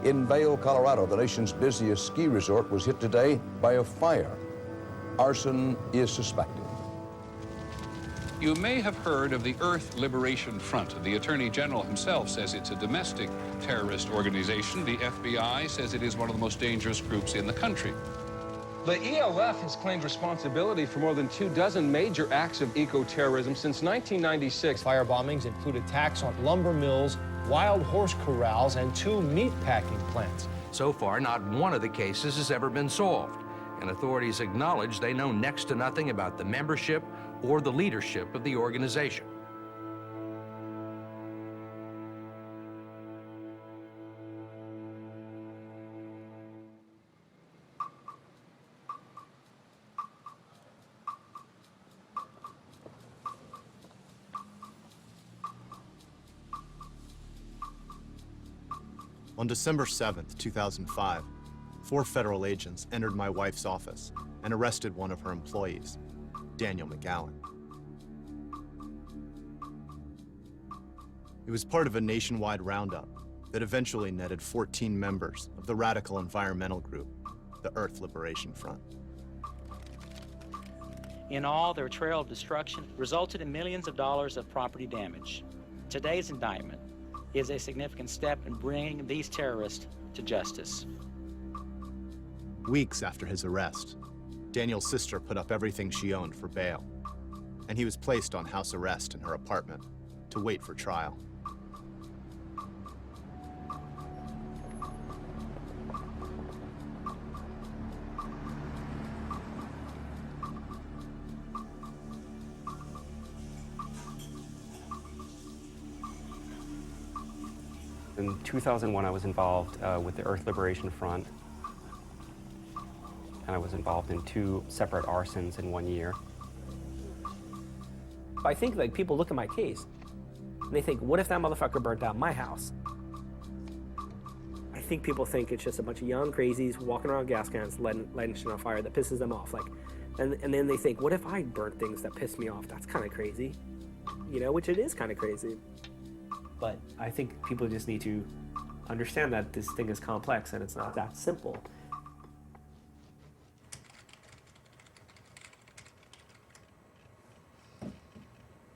In Vail, Colorado, the nation's busiest ski resort was hit today by a fire. Arson is suspected. You may have heard of the Earth Liberation Front. The Attorney General himself says it's a domestic terrorist organization. The FBI says it is one of the most dangerous groups in the country. The ELF has claimed responsibility for more than 24 major acts of eco-terrorism since 1996. Fire bombings include attacks on lumber mills, wild horse corrals, and 2 meat packing plants. So far, not one of the cases has ever been solved, and authorities acknowledge they know next to nothing about the membership or the leadership of the organization. On December 7th, 2005, 4 federal agents entered my wife's office and arrested one of her employees, Daniel McGowan. It was part of a nationwide roundup that eventually netted 14 members of the radical environmental group, the Earth Liberation Front. In all, their trail of destruction resulted in millions of dollars of property damage. Today's indictment is a significant step in bringing these terrorists to justice. Weeks after his arrest, Daniel's sister put up everything she owned for bail, and he was placed on house arrest in her apartment to wait for trial. In 2001, I was involved with the Earth Liberation Front, and I was involved in 2 separate arsons in 1 year. I think like people look at my case and they think, what if that motherfucker burnt down my house? I think people think it's just a bunch of young crazies walking around gas cans, lighting shit on fire that pisses them off. Like, and then they think, what if I burnt things that piss me off? That's kind of crazy, you know, which it is kind of crazy. But I think people just need to understand that this thing is complex and it's not that simple.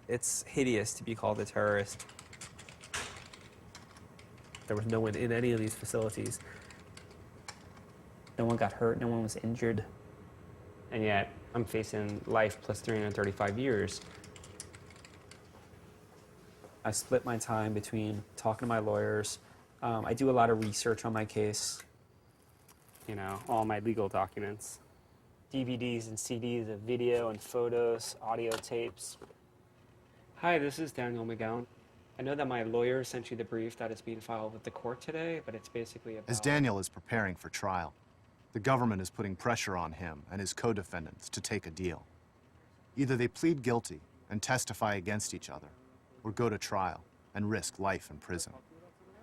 It's hideous to be called a terrorist. There was no one in any of these facilities. No one got hurt, no one was injured. And yet, I'm facing life plus 335 years. I split my time between talking to my lawyers. I do a lot of research on my case. You know, all my legal documents. DVDs and CDs of video and photos, audio tapes. Hi, this is Daniel McGowan. I know that my lawyer sent you the brief that is being filed with the court today, but it's basically about... As Daniel is preparing for trial, the government is putting pressure on him and his co-defendants to take a deal. Either they plead guilty and testify against each other, or go to trial and risk life in prison.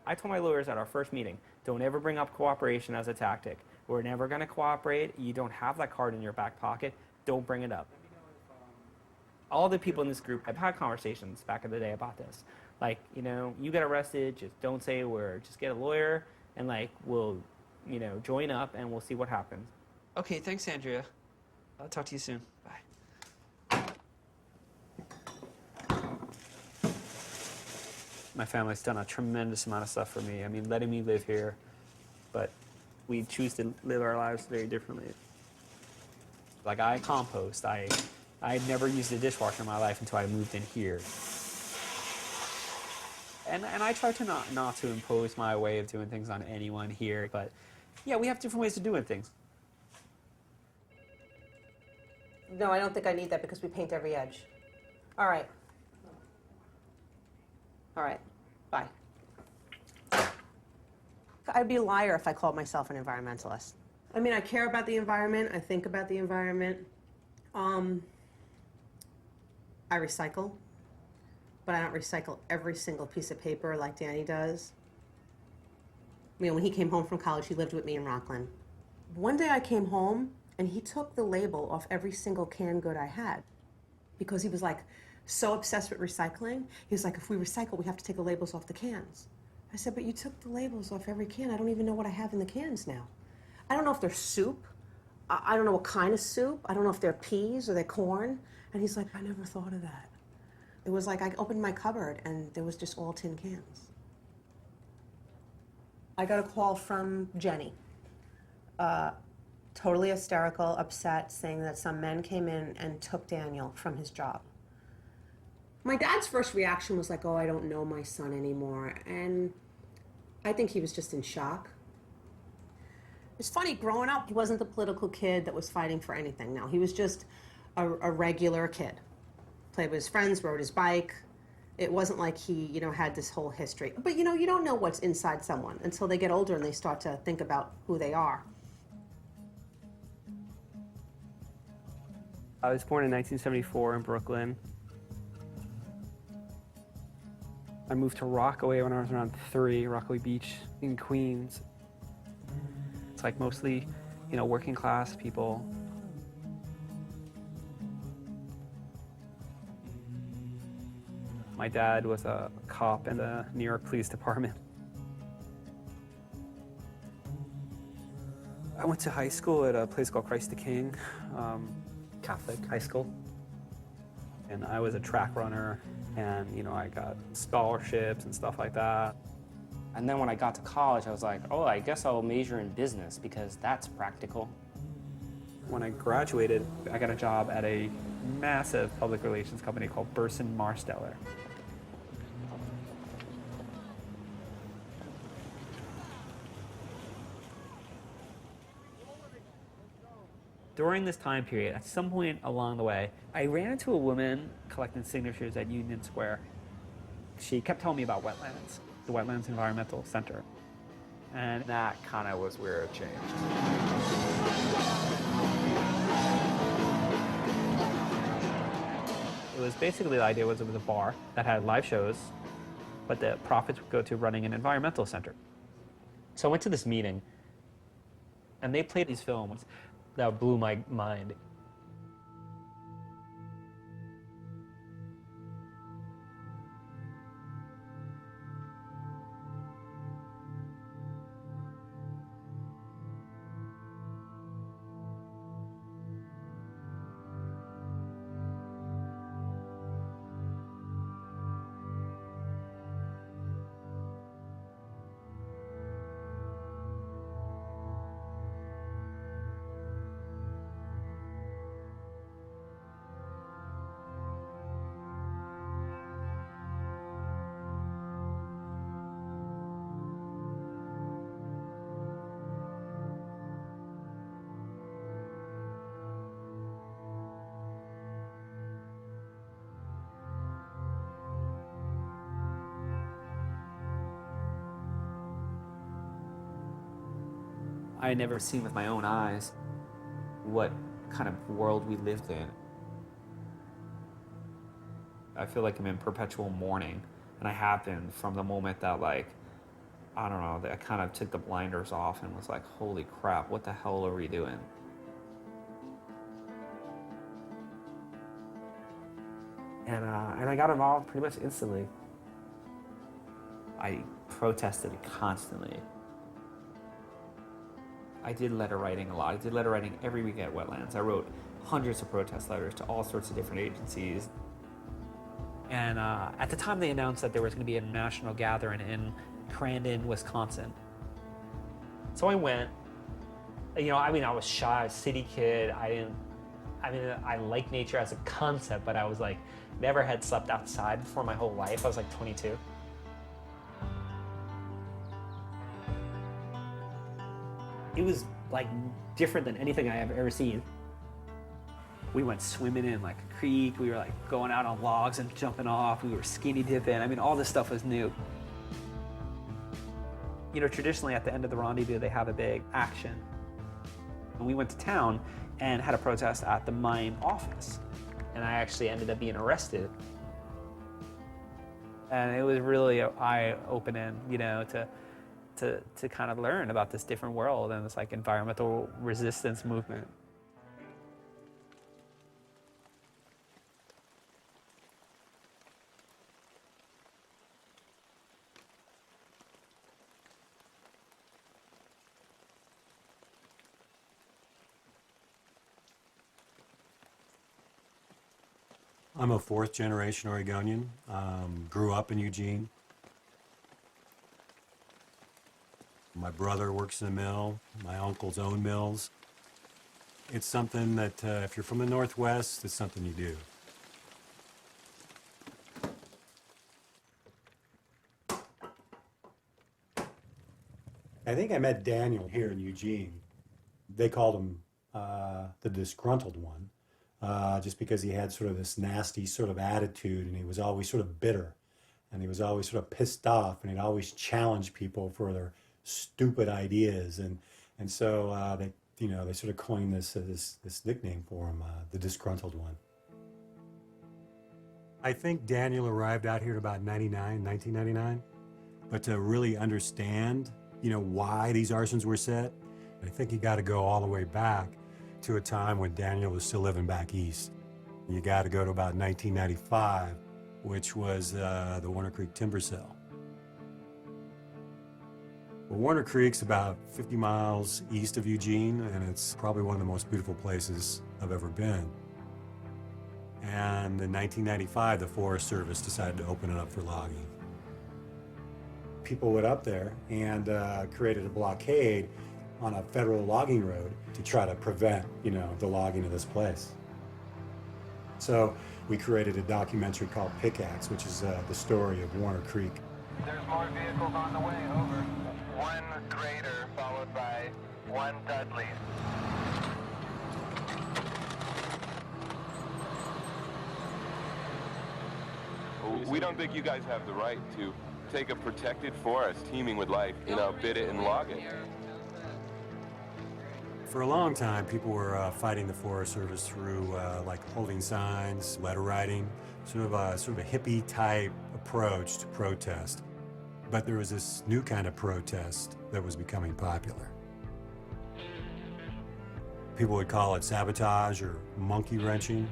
I told my lawyers at our first meeting, don't ever bring up cooperation as a tactic. We're never going to cooperate. You don't have that card in your back pocket. Don't bring it up. All the people in this group, I've had conversations back in the day about this. Like, you know, you get arrested, just don't say a word. Just get a lawyer and like, we'll, you know, join up and we'll see what happens. Okay, thanks, Andrea. I'll talk to you soon. Bye. My family's done a tremendous amount of stuff for me. I mean, letting me live here, but we choose to live our lives very differently. Like, I compost. I had never used a dishwasher in my life until I moved in here. And I try to not to impose my way of doing things on anyone here, but yeah, we have different ways of doing things. No, I don't think I need that because we paint every edge. All right. All right, bye. I'd be a liar if I called myself an environmentalist. I mean, I care about the environment, I think about the environment. I recycle, but I don't recycle every single piece of paper like Danny does. You know, when he came home from college, he lived with me in Rockland. One day I came home and he took the label off every single canned good I had because he was like, so obsessed with recycling. He was like, if we recycle, we have to take the labels off the cans. I said, but you took the labels off every can. I don't even know what I have in the cans now. I don't know if they're soup. I don't know what kind of soup. I don't know if they're peas or they're corn. And he's like, I never thought of that. It was like I opened my cupboard and there was just all tin cans. I got a call from Jenny, totally hysterical, upset, saying that some men came in and took Daniel from his job. My dad's first reaction was like, oh, I don't know my son anymore. And I think he was just in shock. It's funny, growing up, he wasn't the political kid that was fighting for anything. No, he was just a regular kid. Played with his friends, rode his bike. It wasn't like he, had this whole history. But, you don't know what's inside someone until they get older and they start to think about who they are. I was born in 1974 in Brooklyn. I moved to Rockaway when I was around 3, Rockaway Beach in Queens. It's like mostly, working class people. My dad was a cop in the New York Police Department. I went to high school at a place called Christ the King, Catholic high school. And I was a track runner, and I got scholarships and stuff like that. And then when I got to college, I was like, oh, I guess I'll major in business because that's practical. When I graduated, I got a job at a massive public relations company called Burson Marsteller. During this time period, at some point along the way, I ran into a woman collecting signatures at Union Square. She kept telling me about wetlands, the Wetlands Environmental Center. And that kind of was where it changed. It was basically, the idea was it was a bar that had live shows, but the profits would go to running an environmental center. So I went to this meeting, and they played these films that blew my mind. I had never seen with my own eyes what kind of world we lived in. I feel like I'm in perpetual mourning, and I have been from the moment that, I don't know, that I kind of took the blinders off and was like, holy crap, what the hell are we doing? And I got involved pretty much instantly. I protested constantly. I did letter writing a lot. I did letter writing every week at Wetlands. I wrote hundreds of protest letters to all sorts of different agencies. And at the time they announced that there was going to be a national gathering in Crandon, Wisconsin. So I went. I was shy, city kid. I like nature as a concept, but I was never had slept outside before my whole life. I was 22. It was different than anything I have ever seen. We went swimming in a creek. We were going out on logs and jumping off. We were skinny dipping. All this stuff was new. Traditionally at the end of the rendezvous, they have a big action. And we went to town and had a protest at the mine office. And I actually ended up being arrested. And it was really eye-opening, to kind of learn about this different world and this environmental resistance movement. I'm a fourth-generation Oregonian. Grew up in Eugene. My brother works in a mill. My uncles own mills. It's something that, if you're from the Northwest, it's something you do. I think I met Daniel here in Eugene. They called him the disgruntled one, just because he had sort of this nasty sort of attitude, and he was always sort of bitter, and he was always sort of pissed off, and he'd always challenge people for their stupid ideas, and so they sort of coined this nickname for him, the disgruntled one. I think Daniel arrived out here in about 1999, but to really understand why these arsons were set, I think you got to go all the way back to a time when Daniel was still living back east. You got to go to about 1995, which was the Warner Creek timber sale. Well, Warner Creek's about 50 miles east of Eugene, and it's probably one of the most beautiful places I've ever been. And in 1995, the Forest Service decided to open it up for logging. People went up there and created a blockade on a federal logging road to try to prevent, the logging of this place. So we created a documentary called Pickaxe, which is the story of Warner Creek. There's more vehicles on the way, over. One grader followed by one Dudley. We don't think you guys have the right to take a protected forest teeming with life, bid it and log it. For a long time, people were fighting the Forest Service through like holding signs, letter writing, sort of a hippie type approach to protest. But there was this new kind of protest that was becoming popular. People would call it sabotage or monkey wrenching.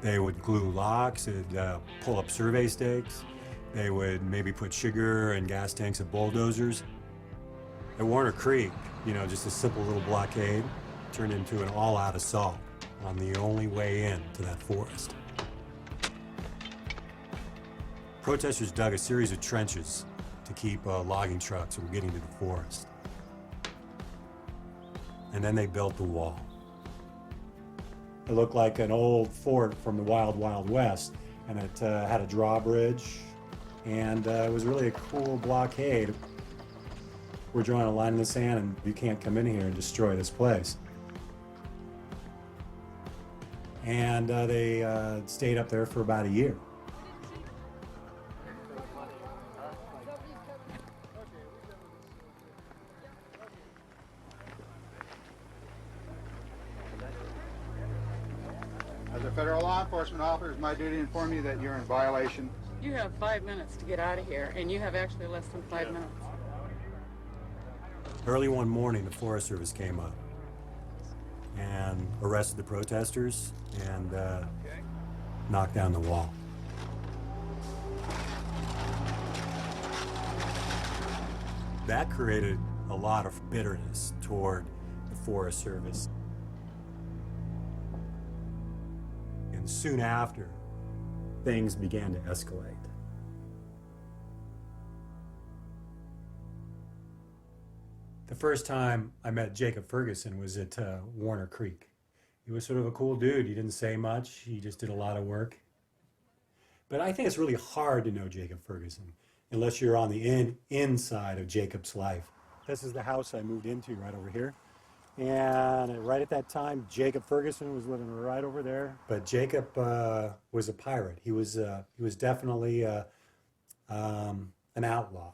They would glue locks, they'd pull up survey stakes. They would maybe put sugar and gas tanks at bulldozers. At Warner Creek, just a simple little blockade turned into an all-out assault on the only way in to that forest. Protesters dug a series of trenches to keep logging trucks from getting to the forest. And then they built the wall. It looked like an old fort from the Wild Wild West, and it had a drawbridge, and it was really a cool blockade. We're drawing a line in the sand, and you can't come in here and destroy this place. And they stayed up there for about a year. As a federal law enforcement officer, it's my duty to inform you that you're in violation. You have 5 minutes to get out of here, and you have actually less than 5 minutes. Early one morning, the Forest Service came up and arrested the protesters and knocked down the wall. That created a lot of bitterness toward the Forest Service. And soon after, things began to escalate. The first time I met Jacob Ferguson was at Warner Creek. He was sort of a cool dude. He didn't say much. He just did a lot of work. But I think it's really hard to know Jacob Ferguson unless you're on the inside of Jacob's life. This is the house I moved into right over here. And right at that time, Jacob Ferguson was living right over there. But Jacob was a pirate. He was definitely an outlaw.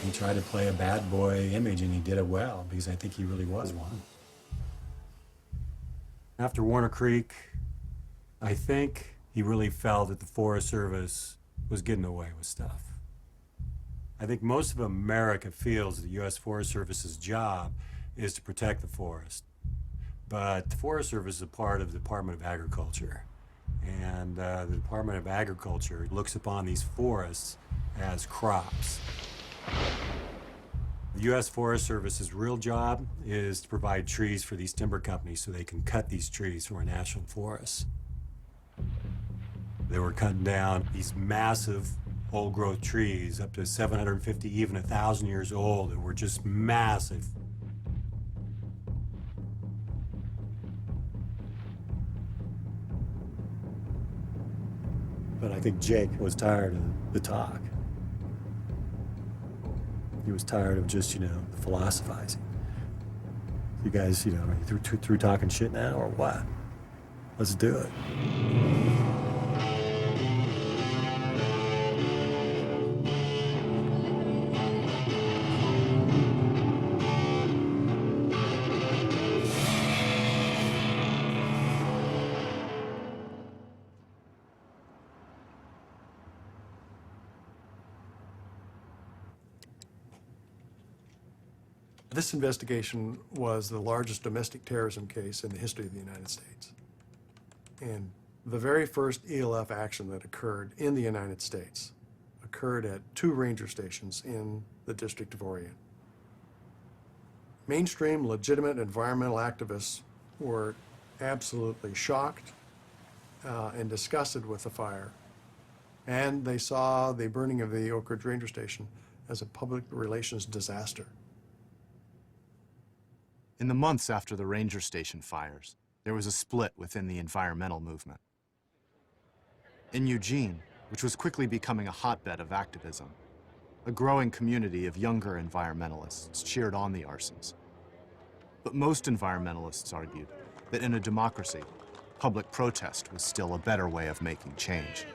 He tried to play a bad boy image, and he did it well, because I think he really was one. After Warner Creek, I think he really felt that the Forest Service was getting away with stuff. I think most of America feels the U.S. Forest Service's job is to protect the forest. But the Forest Service is a part of the Department of Agriculture. And the Department of Agriculture looks upon these forests as crops. The U.S. Forest Service's real job is to provide trees for these timber companies so they can cut these trees from our national forests. They were cutting down these massive old-growth trees up to 750, even 1,000 years old, that were just massive. But I think Jake was tired of the talk. He was tired of just, the philosophizing. You guys, are you through talking shit now, or what? Let's do it. This investigation was the largest domestic terrorism case in the history of the United States. And the very first ELF action that occurred in the United States occurred at 2 ranger stations in the District of Orion. Mainstream, legitimate environmental activists were absolutely shocked and disgusted with the fire. And they saw the burning of the Oak Ridge Ranger Station as a public relations disaster. In the months after the ranger station fires, there was a split within the environmental movement. In Eugene, which was quickly becoming a hotbed of activism, a growing community of younger environmentalists cheered on the arsons. But most environmentalists argued that in a democracy, public protest was still a better way of making change.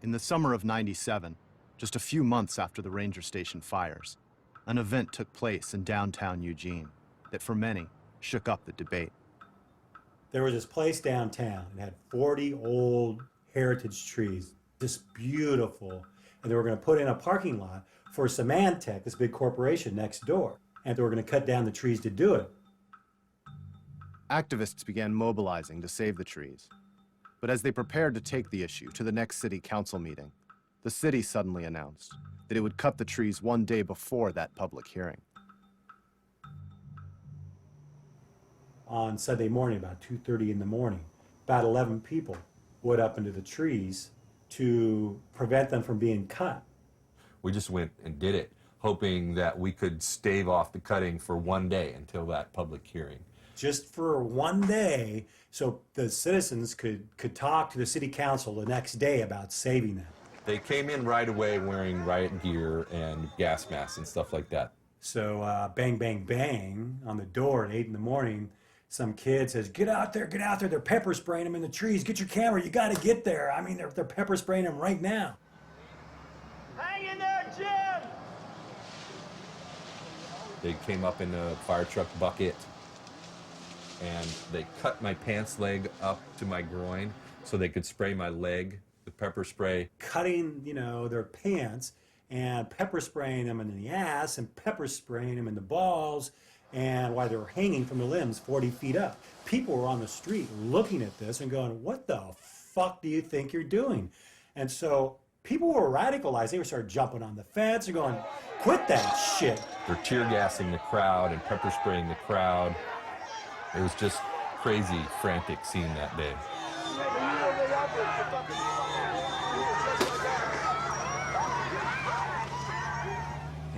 In the summer of '97, just a few months after the ranger station fires, an event took place in downtown Eugene that, for many, shook up the debate. There was this place downtown. It had 40 old heritage trees, just beautiful. And they were going to put in a parking lot for Symantec, this big corporation next door. And they were going to cut down the trees to do it. Activists began mobilizing to save the trees. But as they prepared to take the issue to the next city council meeting, the city suddenly announced that it would cut the trees one day before that public hearing. On Sunday morning, about 2:30 in the morning, about 11 people went up into the trees to prevent them from being cut. We just went and did it, hoping that we could stave off the cutting for one day until that public hearing. Just for one day, so the citizens could talk to the city council the next day about saving them. They came in right away wearing riot gear and gas masks and stuff like that. So bang, bang, bang on the door at 8 in the morning. Some kid says, get out there, they're pepper spraying them in the trees, get your camera, you gotta get there. I mean, they're pepper spraying them right now. Hang in there, Jim! They came up in a fire truck bucket and they cut my pants leg up to my groin so they could spray my leg with pepper spray. Cutting, their pants and pepper spraying them in the ass and pepper spraying them in the balls, and while they were hanging from the limbs 40 feet up. People were on the street looking at this and going, what the fuck do you think you're doing? And so people were radicalized. They started jumping on the fence and going, quit that shit. They're tear gassing the crowd and pepper spraying the crowd. It was just crazy, frantic scene that day.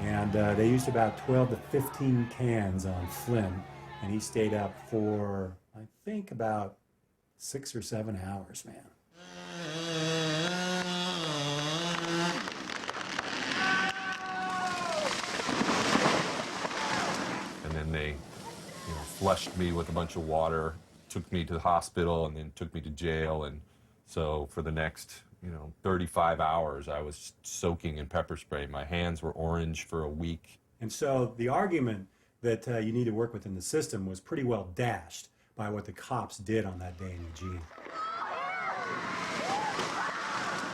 And they used about 12 to 15 cans on Flynn, and he stayed up for, I think, about 6 or 7 hours, man. And then they flushed me with a bunch of water, took me to the hospital, and then took me to jail. And so for the next 35 hours, I was soaking in pepper spray. My hands were orange for a week. And so the argument that you need to work within the system was pretty well dashed by what the cops did on that day in Eugene.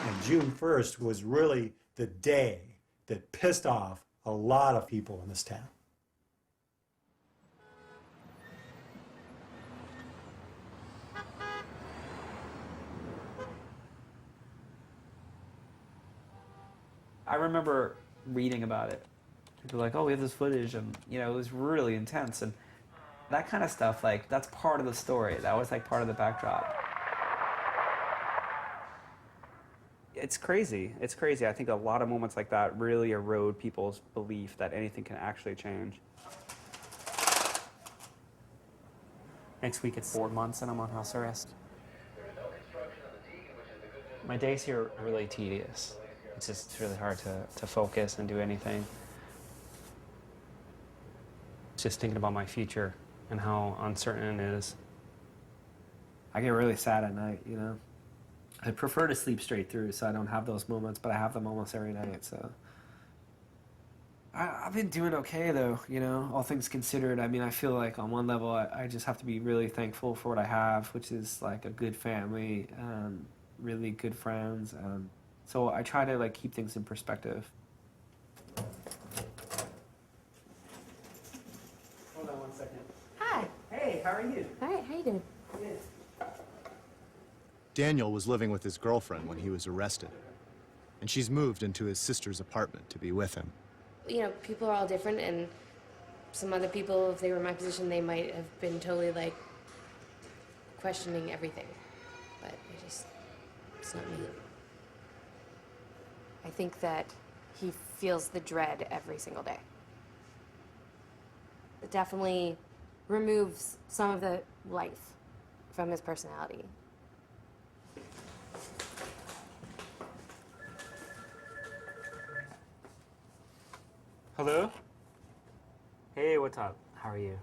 And June 1st was really the day that pissed off a lot of people in this town. I remember reading about it. People were like, oh, we have this footage, and you know, it was really intense, and that kind of stuff, like, that's part of the story. That was like part of the backdrop. It's crazy. It's crazy. I think a lot of moments like that really erode people's belief that anything can actually change. Next week it's 4 months and I'm on house arrest. My days here are really tedious. It's really hard to focus and do anything. Just thinking about my future and how uncertain it is. I get really sad at night, you know? I prefer to sleep straight through so I don't have those moments, but I have them almost every night, so. I've been doing okay, though, you know, all things considered. I mean, I feel like on one level, I just have to be really thankful for what I have, which is like a good family, really good friends. So I try to like keep things in perspective. Hold on 1 second. Hi. Hey, how are you? All right, how you doing? Good. Daniel was living with his girlfriend when he was arrested, and she's moved into his sister's apartment to be with him. You know, people are all different, and some other people, if they were in my position, they might have been totally, like, questioning everything. But it's not me. I think that he feels the dread every single day. It definitely removes some of the life from his personality. Hello? Hey, what's up? How are you?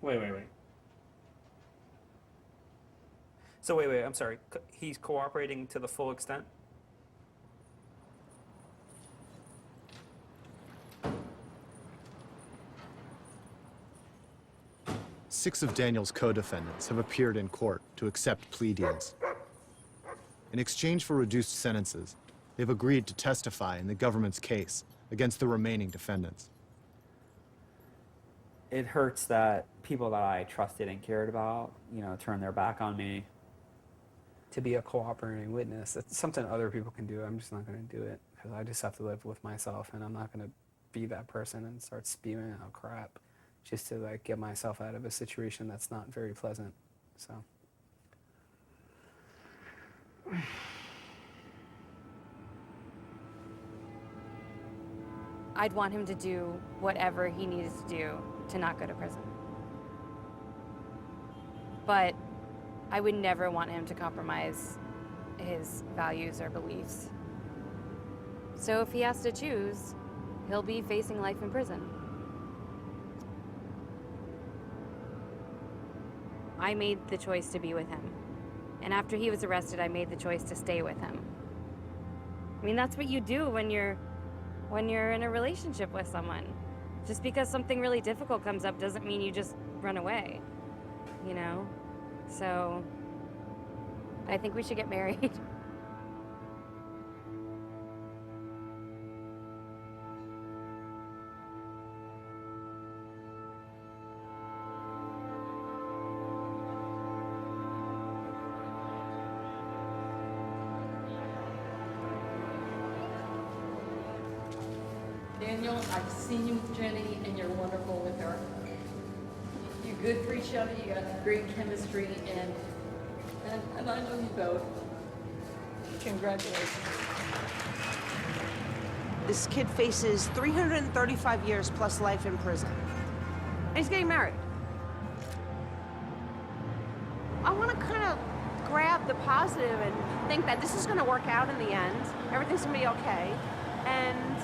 Wait. So wait, I'm sorry. He's cooperating to the full extent? Six of Daniel's co-defendants have appeared in court to accept plea deals. In exchange for reduced sentences, they've agreed to testify in the government's case against the remaining defendants. It hurts that people that I trusted and cared about, you know, turn their back on me. To be a cooperating witness, it's something other people can do. I'm just not going to do it because I just have to live with myself, and I'm not going to be that person and start spewing out crap just to like get myself out of a situation that's not very pleasant. So. I'd want him to do whatever he needs to do to not go to prison. But I would never want him to compromise his values or beliefs. So if he has to choose, he'll be facing life in prison. I made the choice to be with him. And after he was arrested, I made the choice to stay with him. I mean, that's what you do when you're in a relationship with someone. Just because something really difficult comes up doesn't mean you just run away, you know? So, I think we should get married. Daniel, I've seen you with Jenny, and you're wonderful with her. You're good for each other, you got great chemistry, and I know you both. Congratulations. This kid faces 335 years plus life in prison. And he's getting married. I want to kind of grab the positive and think that this is going to work out in the end. Everything's going to be okay. And,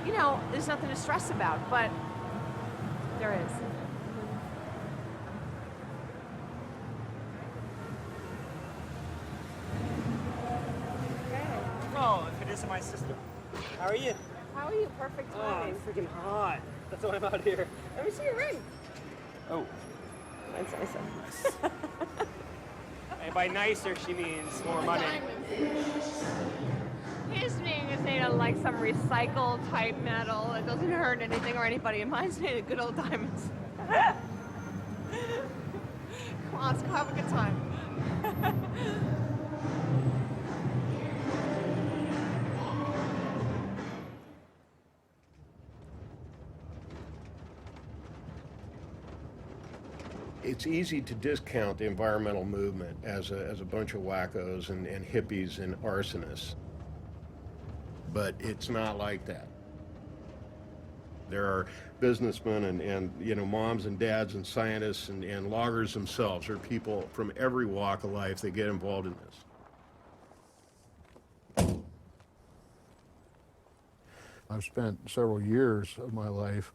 you know, there's nothing to stress about, but there is. Oh, if it isn't my sister. How are you? How are you? Perfect timing. Oh, freaking hot. That's why I'm out here. Let me see your ring. Oh. Mine's nicer. And by nicer, she means more money. His ring is made of like some recycled type metal. It doesn't hurt anything or anybody. And mine's made of good old diamonds. Come on, let's go have a good time. It's easy to discount the environmental movement as a bunch of wackos and hippies and arsonists, but it's not like that. There are businessmen and you know, moms and dads and scientists and loggers themselves. There are people from every walk of life that get involved in this. I've spent several years of my life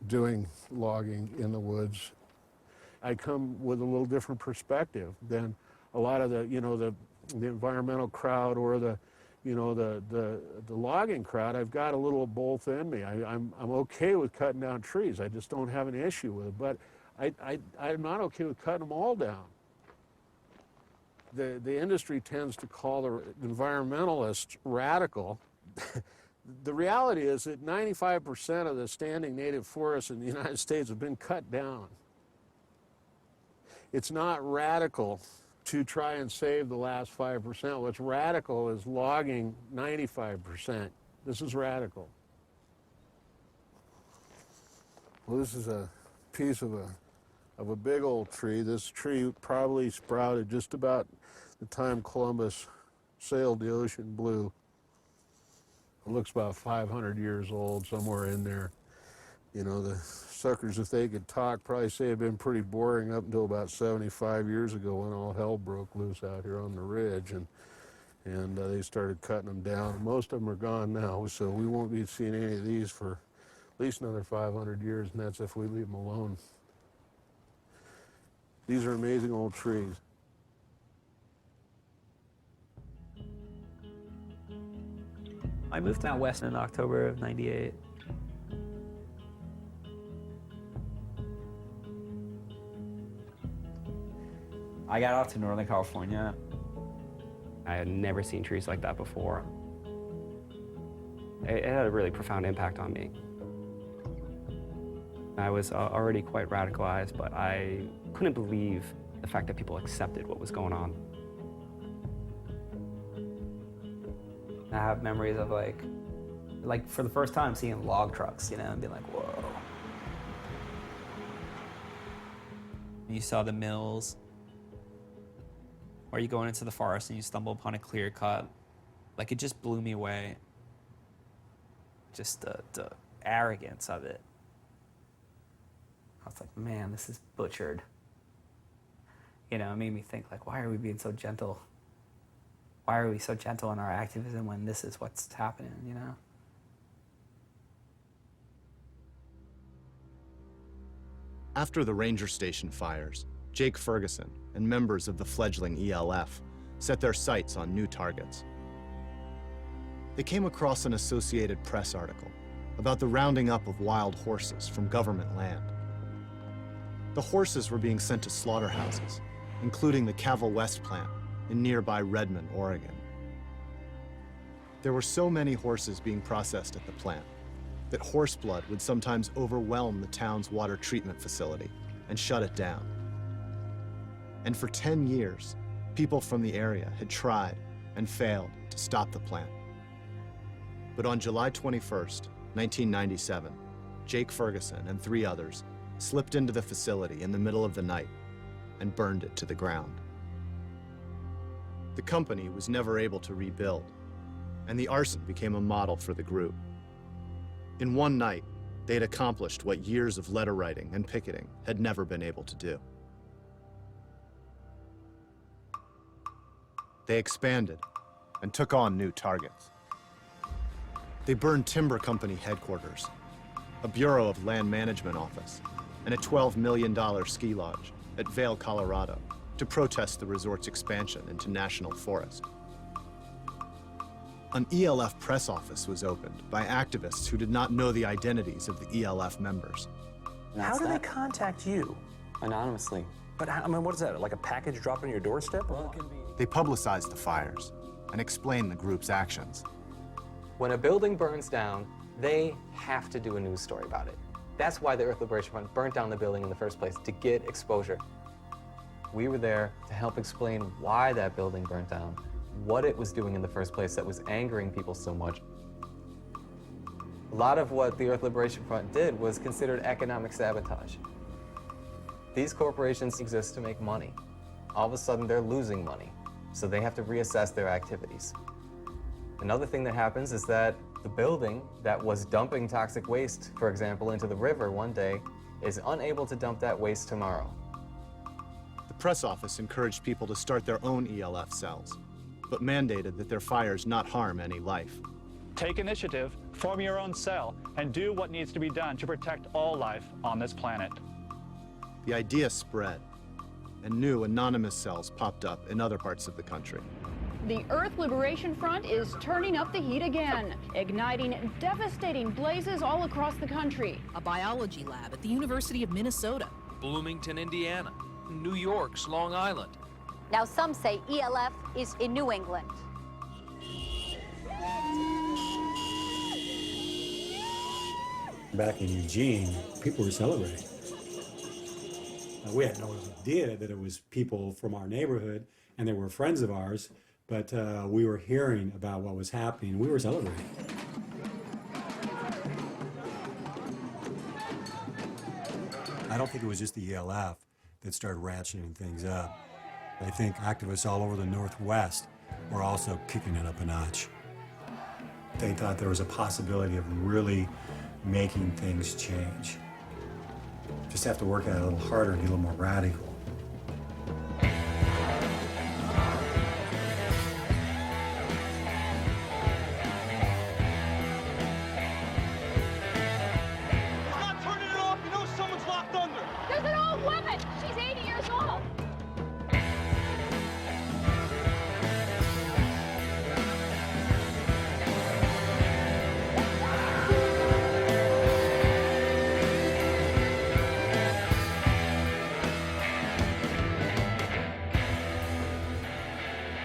doing logging in the woods. I come with a little different perspective than a lot of the, you know, the environmental crowd or the, you know, the logging crowd. I've got a little of both in me. I'm okay with cutting down trees. I just don't have an issue with it. But I'm not okay with cutting them all down. The industry tends to call the environmentalists radical. The reality is that 95% of the standing native forests in the United States have been cut down. It's not radical to try and save the last 5%. What's radical is logging 95%. This is radical. Well, this is a piece of a big old tree. This tree probably sprouted just about the time Columbus sailed the ocean blue. It looks about 500 years old, somewhere in there. You know, the suckers, if they could talk, probably say have been pretty boring up until about 75 years ago when all hell broke loose out here on the ridge, and they started cutting them down. Most of them are gone now, so we won't be seeing any of these for at least another 500 years, and that's if we leave them alone. These are amazing old trees. I moved out west in October of '98. I got out to Northern California. I had never seen trees like that before. It had a really profound impact on me. I was already quite radicalized, but I couldn't believe the fact that people accepted what was going on. I have memories of like for the first time seeing log trucks, you know, and being like, whoa. You saw the mills, or you go into the forest and you stumble upon a clear cut. Like, it just blew me away. Just the arrogance of it. I was like, man, this is butchered. You know, it made me think, like, why are we being so gentle? Why are we so gentle in our activism when this is what's happening, you know? After the ranger station fires, Jake Ferguson and members of the fledgling ELF set their sights on new targets. They came across an Associated Press article about the rounding up of wild horses from government land. The horses were being sent to slaughterhouses, including the Cavell West plant in nearby Redmond, Oregon. There were so many horses being processed at the plant that horse blood would sometimes overwhelm the town's water treatment facility and shut it down. And for 10 years, people from the area had tried and failed to stop the plant. But on July 21st, 1997, Jake Ferguson and 3 others slipped into the facility in the middle of the night and burned it to the ground. The company was never able to rebuild, and the arson became a model for the group. In one night, they had accomplished what years of letter writing and picketing had never been able to do. They expanded and took on new targets. They burned timber company headquarters, a Bureau of Land Management office, and a $12 million ski lodge at Vail, Colorado, to protest the resort's expansion into national forest. An ELF press office was opened by activists who did not know the identities of the ELF members. How do they contact you? Anonymously. But I mean, what is that, like a package dropped on your doorstep? They publicized the fires and explained the group's actions. When a building burns down, they have to do a news story about it. That's why the Earth Liberation Front burnt down the building in the first place, to get exposure. We were there to help explain why that building burnt down, what it was doing in the first place that was angering people so much. A lot of what the Earth Liberation Front did was considered economic sabotage. These corporations exist to make money. All of a sudden, they're losing money, so they have to reassess their activities. Another thing that happens is that the building that was dumping toxic waste, for example, into the river one day, is unable to dump that waste tomorrow. The press office encouraged people to start their own ELF cells, but mandated that their fires not harm any life. Take initiative, form your own cell, and do what needs to be done to protect all life on this planet. The idea spread, and new anonymous cells popped up in other parts of the country. The Earth Liberation Front is turning up the heat again, igniting devastating blazes all across the country. A biology lab at the University of Minnesota. Bloomington, Indiana. New York's Long Island. Now some say ELF is in New England. Back in Eugene, people were celebrating. We had no idea that it was people from our neighborhood, and they were friends of ours, but we were hearing about what was happening. We were celebrating. I don't think it was just the ELF that started ratcheting things up. I think activists all over the Northwest were also kicking it up a notch. They thought there was a possibility of really making things change. Just have to work at it a little harder and be a little more radical. Stop turning it off! You know someone's locked under! There's an old woman! She's 80 years old!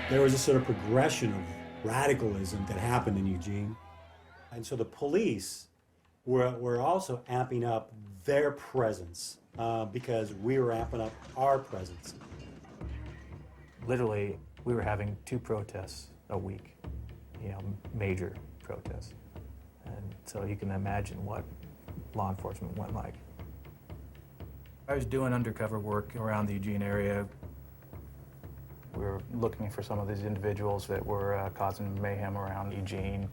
There was a sort of progression of radicalism that happened in Eugene. And so the police were also amping up their presence because we were amping up our presence. Literally, we were having 2 protests a week, major protests. And so you can imagine what law enforcement went like. I was doing undercover work around the Eugene area. We were looking for some of these individuals that were causing mayhem around Eugene.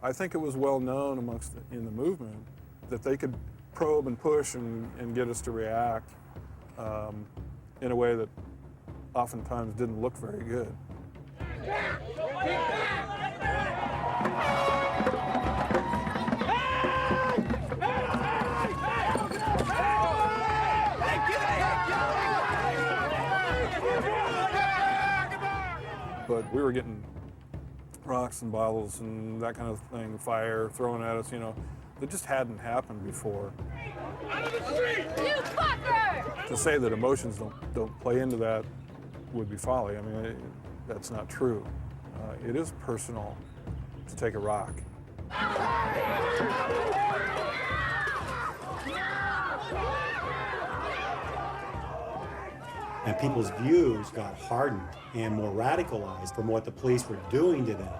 I think it was well known in the movement that they could probe and push and get us to react in a way that oftentimes didn't look very good. But we were getting rocks and bottles and that kind of thing, fire thrown at us, that just hadn't happened before. Out of the street! You fucker! To say that emotions don't play into that would be folly. I mean, that's not true. It is personal to take a rock. And people's views got hardened and more radicalized from what the police were doing to them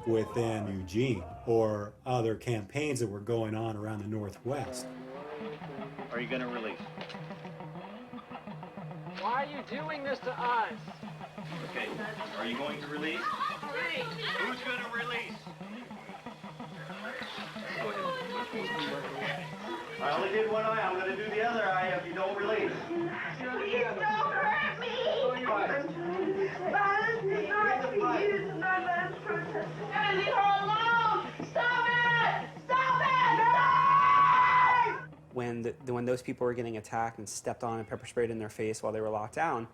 within Eugene or other campaigns that were going on around the Northwest. Are you going to release? Why are you doing this to us? Okay, are you going to release? Who's going to release? Go ahead. I only did one eye. I'm going to do the other eye if you don't release. Please don't hurt me! Violence is not to be used in our mass protest. And leave her alone! Stop it! Stop it! When those people were getting attacked and stepped on and pepper sprayed in their face while they were locked down,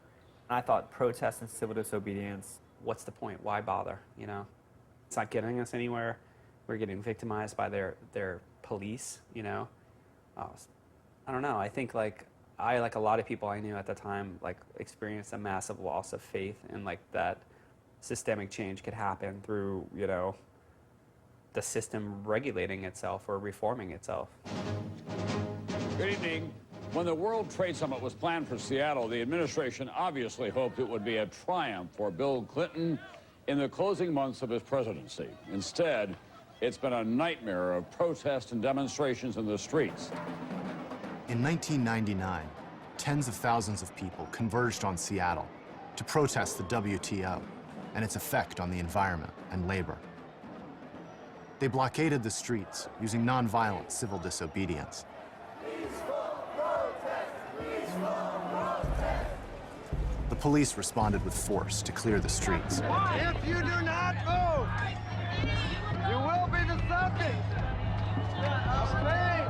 I thought protest and civil disobedience, what's the point? Why bother? It's not getting us anywhere. We're getting victimized by their police, I don't know. I think like a lot of people I knew at the time, experienced a massive loss of faith in that systemic change could happen through, the system regulating itself or reforming itself. Good evening. When the World Trade Summit was planned for Seattle, the administration obviously hoped it would be a triumph for Bill Clinton in the closing months of his presidency. Instead, it's been a nightmare of protests and demonstrations in the streets. In 1999, tens of thousands of people converged on Seattle to protest the WTO and its effect on the environment and labor. They blockaded the streets using nonviolent civil disobedience. The police responded with force to clear the streets. If you do not move, you will be the subject of pain.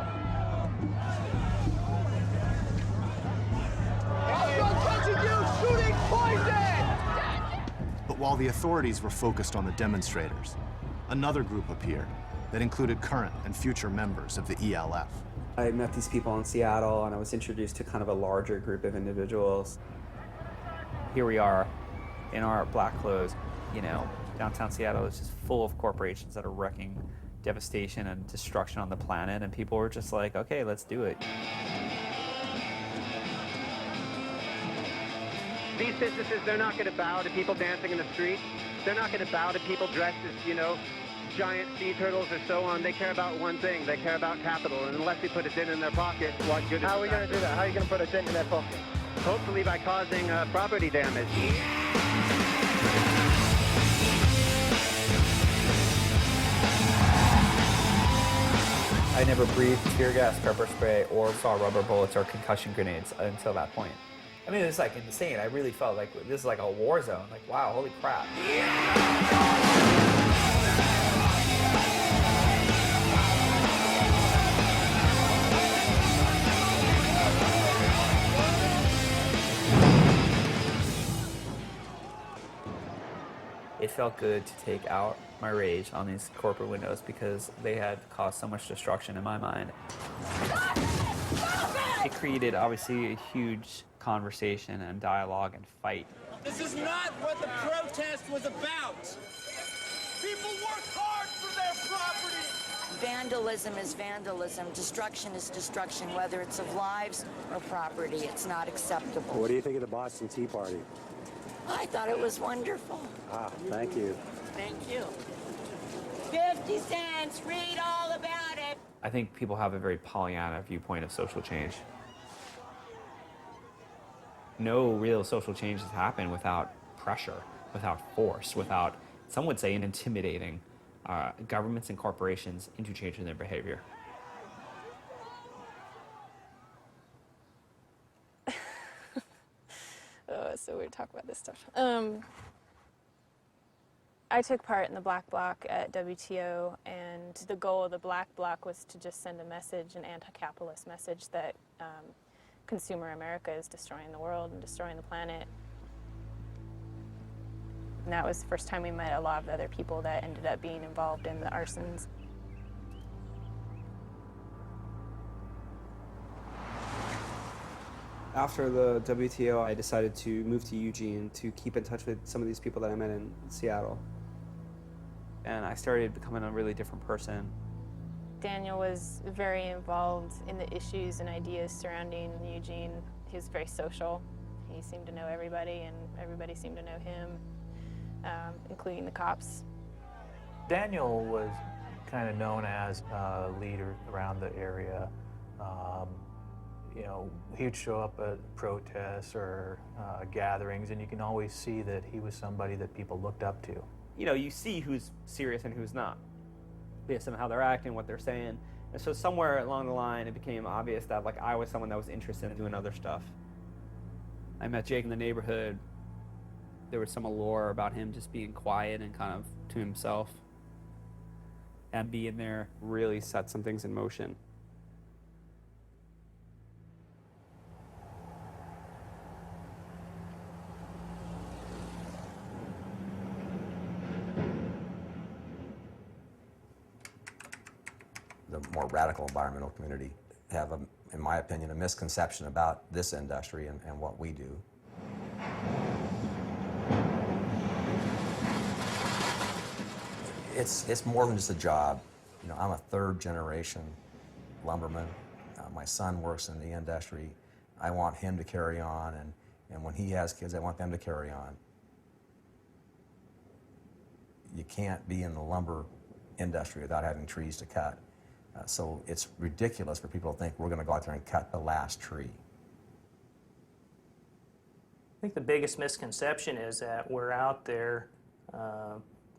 I'm touching you, shooting poison! But while the authorities were focused on the demonstrators, another group appeared that included current and future members of the ELF. I met these people in Seattle, and I was introduced to kind of a larger group of individuals. Here we are in our black clothes. You know, downtown Seattle is just full of corporations that are wreaking devastation and destruction on the planet, and people were just like, okay, let's do it. These businesses, they're not going to bow to people dancing in the street. They're not going to bow to people dressed as, you know, giant sea turtles or so on. They care about one thing. They care about capital. And unless we put a dent in their pocket, what good is it? How are we going to do that? How are you going to put a dent in their pocket? Hopefully by causing property damage. I never breathed tear gas, pepper spray, or saw rubber bullets or concussion grenades until that point. I mean, it was like insane. I really felt like this is like a war zone. Like, wow, holy crap. It felt good to take out my rage on these corporate windows because they had caused so much destruction in my mind. It created, obviously, a huge conversation and dialogue and fight. This is not what the protest was about. People worked hard for their property. Vandalism is vandalism. Destruction is destruction, whether it's of lives or property. It's not acceptable. What do you think of the Boston Tea Party? I thought it was wonderful. Ah, thank you. Thank you. 50 cents, read all about it. I think people have a very Pollyanna viewpoint of social change. No real social change has happened without pressure, without force, without, some would say, intimidating governments and corporations into changing their behavior. Oh, it's so weird to talk about this stuff. I took part in the Black Bloc at WTO, and the goal of the Black Bloc was to just send a message, an anti-capitalist message, that consumer America is destroying the world and destroying the planet. And that was the first time we met a lot of other people that ended up being involved in the arsons. After the WTO, I decided to move to Eugene to keep in touch with some of these people that I met in Seattle. And I started becoming a really different person. Daniel was very involved in the issues and ideas surrounding Eugene. He was very social. He seemed to know everybody, and everybody seemed to know him, including the cops. Daniel was kind of known as a leader around the area. You know, he'd show up at protests or gatherings, and you can always see that he was somebody that people looked up to. You know, you see who's serious and who's not, based on how they're acting, what they're saying. And so somewhere along the line, it became obvious that, like, I was someone that was interested in doing other stuff. I met Jake in the neighborhood. There was some allure about him just being quiet and kind of to himself. And being there really set some things in motion. The more radical environmental community have, in my opinion, a misconception about this industry and what we do. It's more than just a job. You know, I'm a third-generation lumberman. My son works in the industry. I want him to carry on, and when he has kids, I want them to carry on. You can't be in the lumber industry without having trees to cut. So it's ridiculous for people to think we're going to go out there and cut the last tree. I think the biggest misconception is that we're out there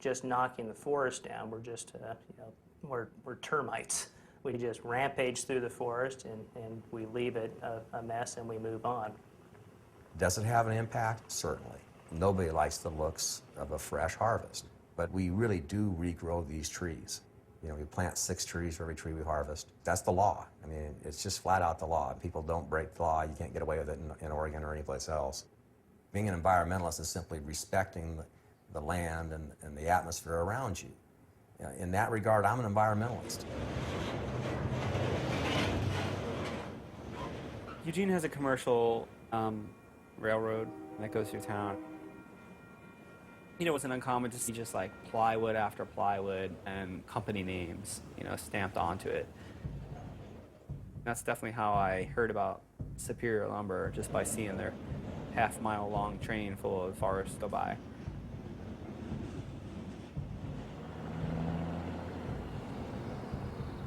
just knocking the forest down. We're just, we're termites. We just rampage through the forest and we leave it a mess and we move on. Does it have an impact? Certainly. Nobody likes the looks of a fresh harvest, but we really do regrow these trees. You know, we plant 6 trees for every tree we harvest. That's the law. I mean, it's just flat out the law. People don't break the law. You can't get away with it in Oregon or anyplace else. Being an environmentalist is simply respecting the land and the atmosphere around you. In that regard, I'm an environmentalist. Eugene has a commercial railroad that goes through town. You know, it wasn't uncommon to see just like plywood after plywood and company names, stamped onto it. That's definitely how I heard about Superior Lumber, just by seeing their half-mile long train full of forests go by.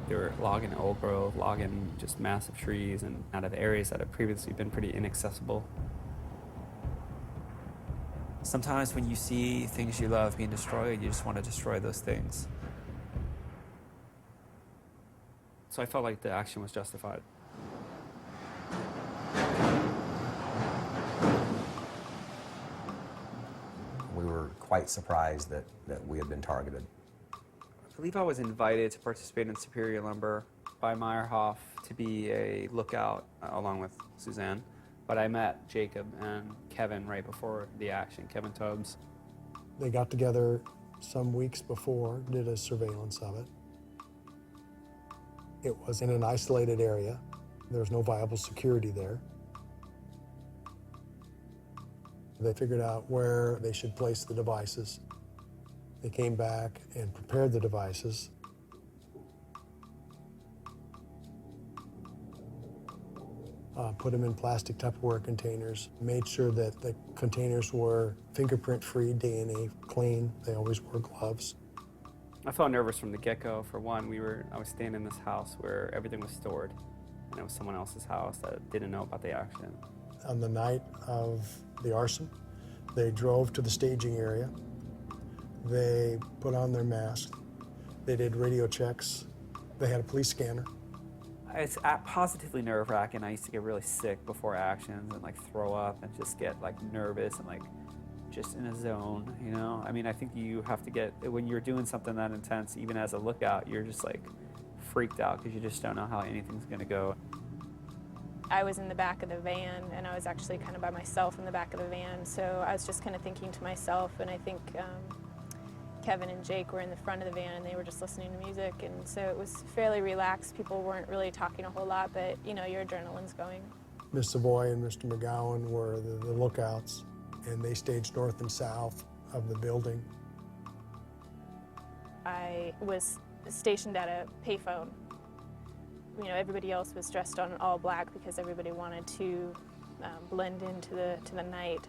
They were logging old growth, logging just massive trees and out of areas that had previously been pretty inaccessible. Sometimes when you see things you love being destroyed, you just want to destroy those things. So I felt like the action was justified. We were quite surprised that we had been targeted. I believe I was invited to participate in Superior Lumber by Meyerhoff to be a lookout along with Suzanne. But I met Jacob and Kevin right before the action, Kevin Tubbs. They got together some weeks before, did a surveillance of it. It was in an isolated area. There was no viable security there. They figured out where they should place the devices. They came back and prepared the devices. Put them in plastic Tupperware containers, made sure that the containers were fingerprint-free, DNA clean. They always wore gloves. I felt nervous from the get-go. For one, I was staying in this house where everything was stored, and it was someone else's house that didn't know about the action. On the night of the arson, they drove to the staging area. They put on their masks. They did radio checks. They had a police scanner. It's positively nerve-wracking. I used to get really sick before actions and throw up and just get nervous and just in a zone, I mean, I think you have to get, when you're doing something that intense, even as a lookout, you're just freaked out because you just don't know how anything's gonna go. I was in the back of the van, and I was actually kind of by myself in the back of the van, so I was just kind of thinking to myself, and I think Kevin and Jake were in the front of the van, and they were just listening to music, and so it was fairly relaxed. People weren't really talking a whole lot, but your adrenaline's going. Ms. Savoy and Mr. McGowan were the lookouts, and they staged north and south of the building. I was stationed at a payphone. Everybody else was dressed on all black because everybody wanted to blend into the night.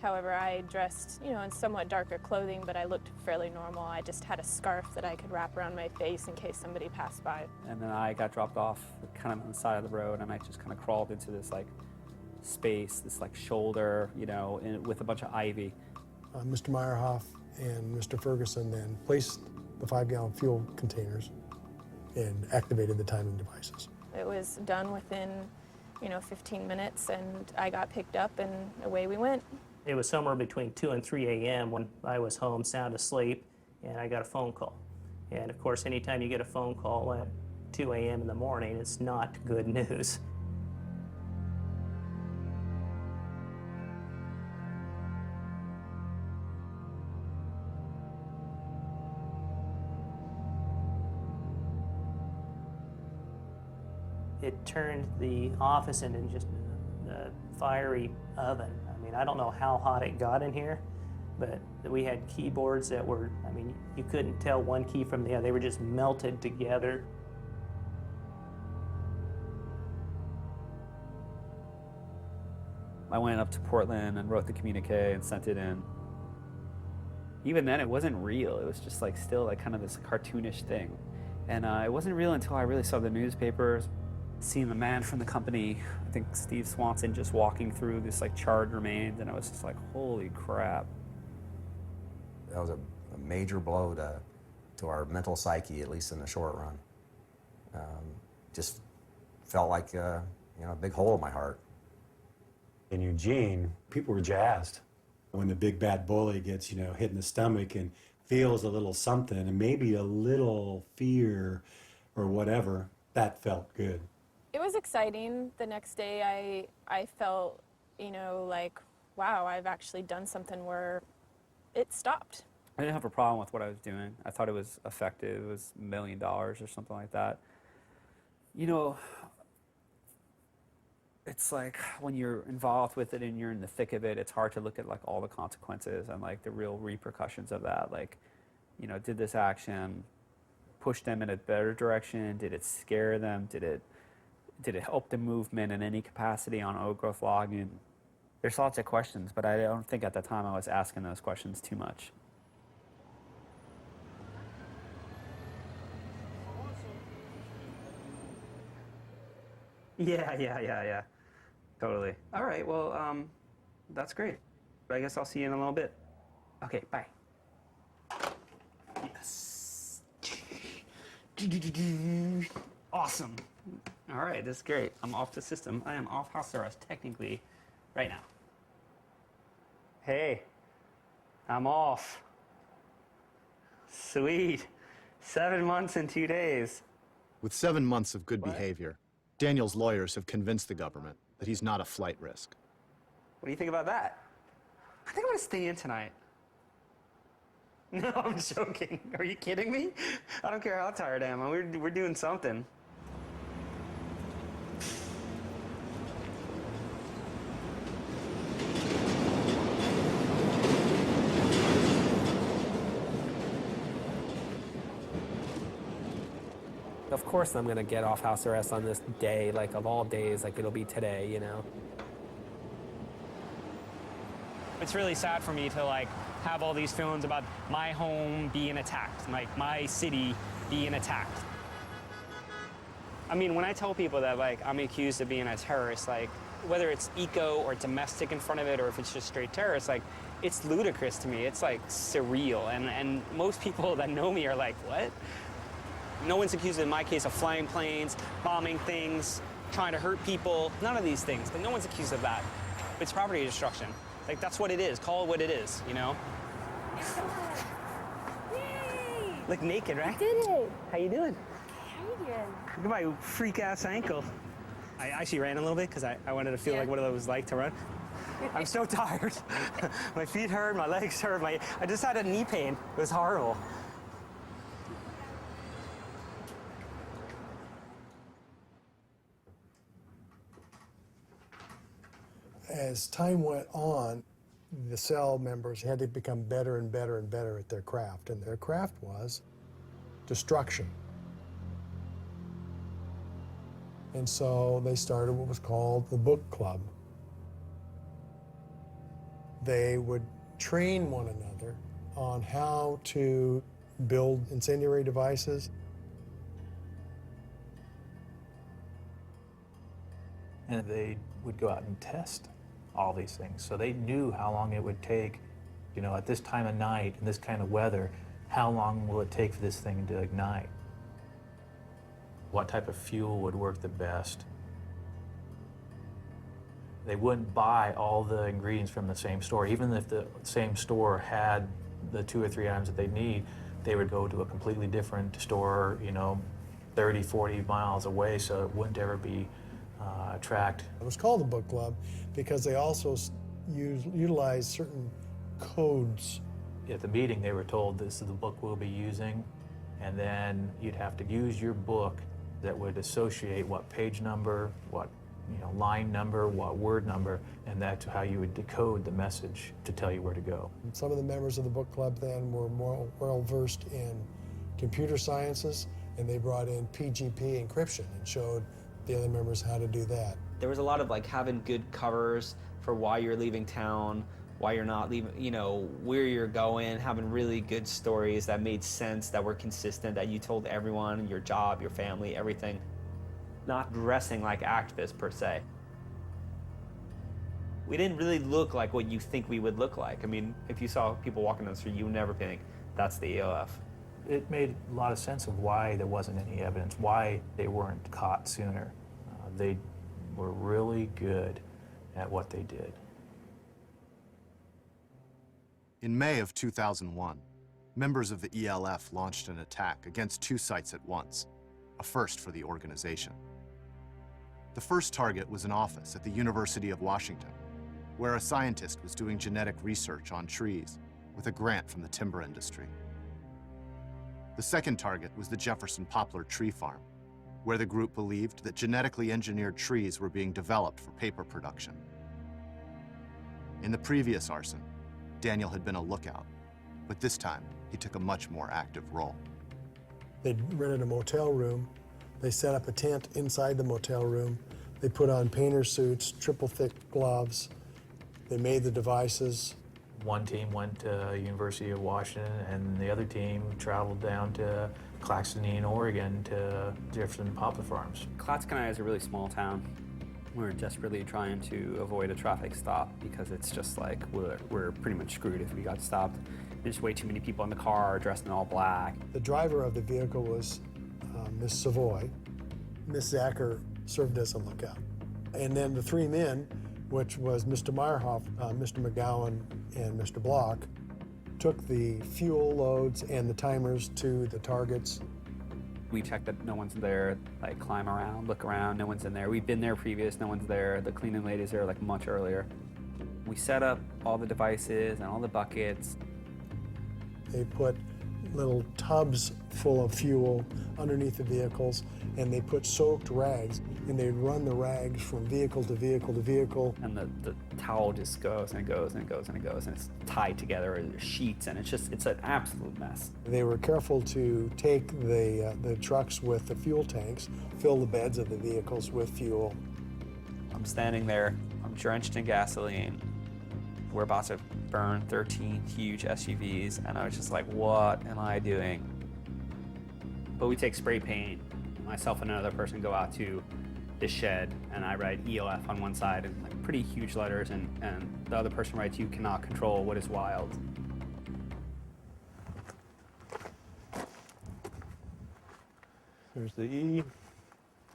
However, I dressed, in somewhat darker clothing, but I looked fairly normal. I just had a scarf that I could wrap around my face in case somebody passed by. And then I got dropped off kind of on the side of the road, and I just kind of crawled into this space, this shoulder, with a bunch of ivy. Mr. Meyerhoff and Mr. Ferguson then placed the 5-gallon fuel containers and activated the timing devices. It was done within, 15 minutes, and I got picked up, and away we went. It was somewhere between 2 and 3 a.m. when I was home, sound asleep, and I got a phone call. And of course, anytime you get a phone call at 2 a.m. in the morning, it's not good news. It turned the office into just a fiery oven. I mean, I don't know how hot it got in here, but we had keyboards that were, you couldn't tell one key from the other. They were just melted together. I went up to Portland and wrote the communique and sent it in. Even then, it wasn't real. It was just still kind of this cartoonish thing. And it wasn't real until I really saw the newspapers, seeing the man from the company, I think Steve Swanson, just walking through this like charred remains, and I was just like, holy crap. That was a major blow to our mental psyche, at least in the short run. Just felt like a big hole in my heart. In Eugene, people were jazzed. When the big bad bully gets, hit in the stomach and feels a little something and maybe a little fear or whatever, that felt good. It was exciting. The next day I felt, like, wow, I've actually done something where it stopped. I didn't have a problem with what I was doing. I thought it was effective. It was $1 million or something like that. It's like when you're involved with it and you're in the thick of it, it's hard to look at like all the consequences and like the real repercussions of that. Like, did this action push them in a better direction? Did it scare them? Did it help the movement in any capacity on old growth logging? There's lots of questions, but I don't think at the time I was asking those questions too much. Yeah. Totally. All right, well, that's great. I guess I'll see you in a little bit. Okay, bye. Yes. Awesome. All right, this is great. I'm off the system. I am off house arrest, technically, right now. Hey, I'm off. Sweet. 7 months and 2 days. With 7 months of good behavior, Daniel's lawyers have convinced the government that he's not a flight risk. What do you think about that? I think I'm gonna stay in tonight. No, I'm joking. Are you kidding me? I don't care how tired I am. We're doing something. Of course I'm gonna get off house arrest on this day, like of all days, like it'll be today, It's really sad for me to like have all these feelings about my home being attacked, like my city being attacked. I mean, when I tell people that like I'm accused of being a terrorist, like whether it's eco or domestic in front of it or if it's just straight terrorist, like it's ludicrous to me. It's like surreal, and most people that know me are like, what? No one's accused in my case of flying planes, bombing things, trying to hurt people, none of these things. Like, no one's accused of that. It's property destruction. Like, that's what it is. Call it what it is, Yay! Look naked, right? Did it! How you doing? How you doing? Look at my freak-ass ankle. I actually ran a little bit because I wanted to feel like what it was like to run. I'm so tired. My feet hurt, my legs hurt, I just had a knee pain. It was horrible. As time went on, the cell members had to become better and better and better at their craft, and their craft was destruction. And so they started what was called the book club. They would train one another on how to build incendiary devices. And they would go out and test all these things. So they knew how long it would take, at this time of night, in this kind of weather, how long will it take for this thing to ignite? What type of fuel would work the best? They wouldn't buy all the ingredients from the same store. Even if the same store had the 2 or 3 items that they need, they would go to a completely different store, 30, 40 miles away, so it wouldn't ever be tracked. It was called the book club because they also utilized certain codes. At the meeting, they were told this is the book we'll be using, and then you'd have to use your book that would associate what page number, what line number, what word number, and that's how you would decode the message to tell you where to go. Some of the members of the book club then were more well-versed in computer sciences, and they brought in PGP encryption and showed the other members how to do that. There was a lot of like having good covers for why you're leaving town, why you're not leaving, you know, where you're going, having really good stories that made sense, that were consistent, that you told everyone, your job, your family, everything. Not dressing like activists per se. We didn't really look like what you think we would look like. I mean, if you saw people walking down the street, you would never think, that's the ELF. It made a lot of sense of why there wasn't any evidence, why they weren't caught sooner. They were really good at what they did. In May of 2001, members of the ELF launched an attack against 2 sites at once, a first for the organization. The first target was an office at the University of Washington, where a scientist was doing genetic research on trees with a grant from the timber industry. The second target was the Jefferson Poplar Tree Farm, where the group believed that genetically engineered trees were being developed for paper production. In the previous arson, Daniel had been a lookout, but this time he took a much more active role. They rented a motel room. They set up a tent inside the motel room. They put on painter suits, triple thick gloves. They made the devices. One team went to University of Washington, and the other team traveled down to Claxonine, Oregon, to Jefferson Poplar Farms. Clatskanai is a really small town. We're desperately trying to avoid a traffic stop because it's just like we're pretty much screwed if we got stopped. There's way too many people in the car dressed in all black. The driver of the vehicle was Miss Savoy. Miss Zacher served as a lookout. And then the 3 men, which was Mr. Meyerhoff, Mr. McGowan, and Mr. Block, took the fuel loads and the timers to the targets. We check that no one's there, like climb around, look around, no one's in there. We've been there previous, no one's there. The cleaning ladies are like much earlier. We set up all the devices and all the buckets. They put little tubs full of fuel underneath the vehicles, and they put soaked rags, and they'd run the rags from vehicle to vehicle to vehicle. And the towel just goes and it goes and it goes and it goes, and it's tied together, and there's sheets, and it's an absolute mess. They were careful to take the trucks with the fuel tanks, fill the beds of the vehicles with fuel. I'm standing there, I'm drenched in gasoline. We're about to burn 13 huge SUVs, and I was just like, what am I doing? But we take spray paint. Myself and another person go out to this shed, and I write ELF on one side in like pretty huge letters, and the other person writes, "You cannot control what is wild." There's the E,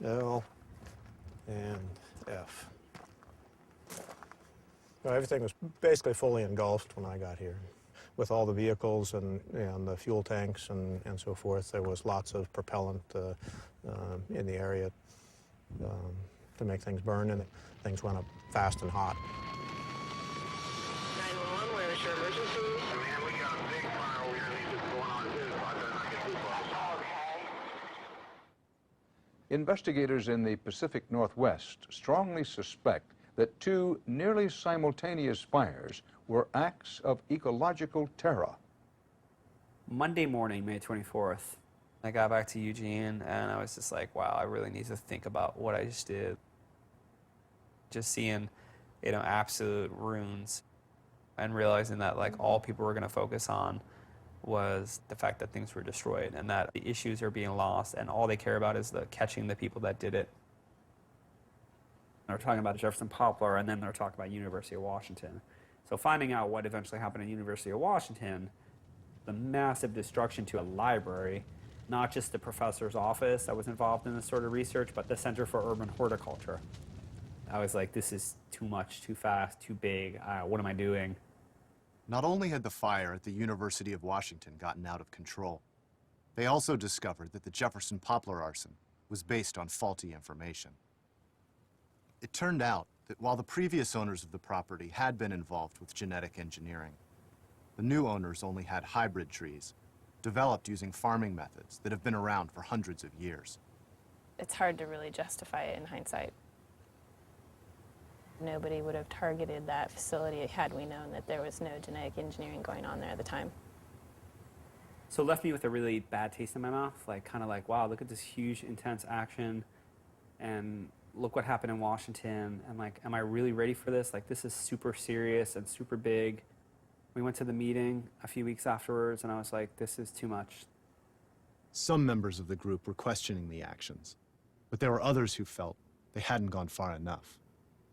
L, and F. So everything was basically fully engulfed when I got here. With all the vehicles and the fuel tanks and so forth, there was lots of propellant in the area to make things burn, and things went up fast and hot. 911, where is your emergency? Man, we got a big fire over here that's going on too, so I better not get too close. Okay. Investigators in the Pacific Northwest strongly suspect that 2 nearly simultaneous fires were acts of ecological terror. Monday morning, May 24th, I got back to Eugene, and I was just like, wow, I really need to think about what I just did. Just seeing, absolute ruins, and realizing that like all people were going to focus on was the fact that things were destroyed and that the issues are being lost, and all they care about is catching the people that did it. They're talking about Jefferson Poplar, and then they're talking about University of Washington. So finding out what eventually happened at University of Washington, the massive destruction to a library, not just the professor's office that was involved in this sort of research, but the Center for Urban Horticulture. I was like, this is too much, too fast, too big. What am I doing? Not only had the fire at the University of Washington gotten out of control, they also discovered that the Jefferson Poplar arson was based on faulty information. It turned out that while the previous owners of the property had been involved with genetic engineering, the new owners only had hybrid trees, developed using farming methods that have been around for hundreds of years. It's hard to really justify it in hindsight. Nobody would have targeted that facility had we known that there was no genetic engineering going on there at the time. So it left me with a really bad taste in my mouth, kind of like, wow, look at this huge, intense action, and look what happened in Washington, and like, am I really ready for this? Like, this is super serious and super big. We went to the meeting a few weeks afterwards, and I was like, this is too much. Some members of the group were questioning the actions, but there were others who felt they hadn't gone far enough.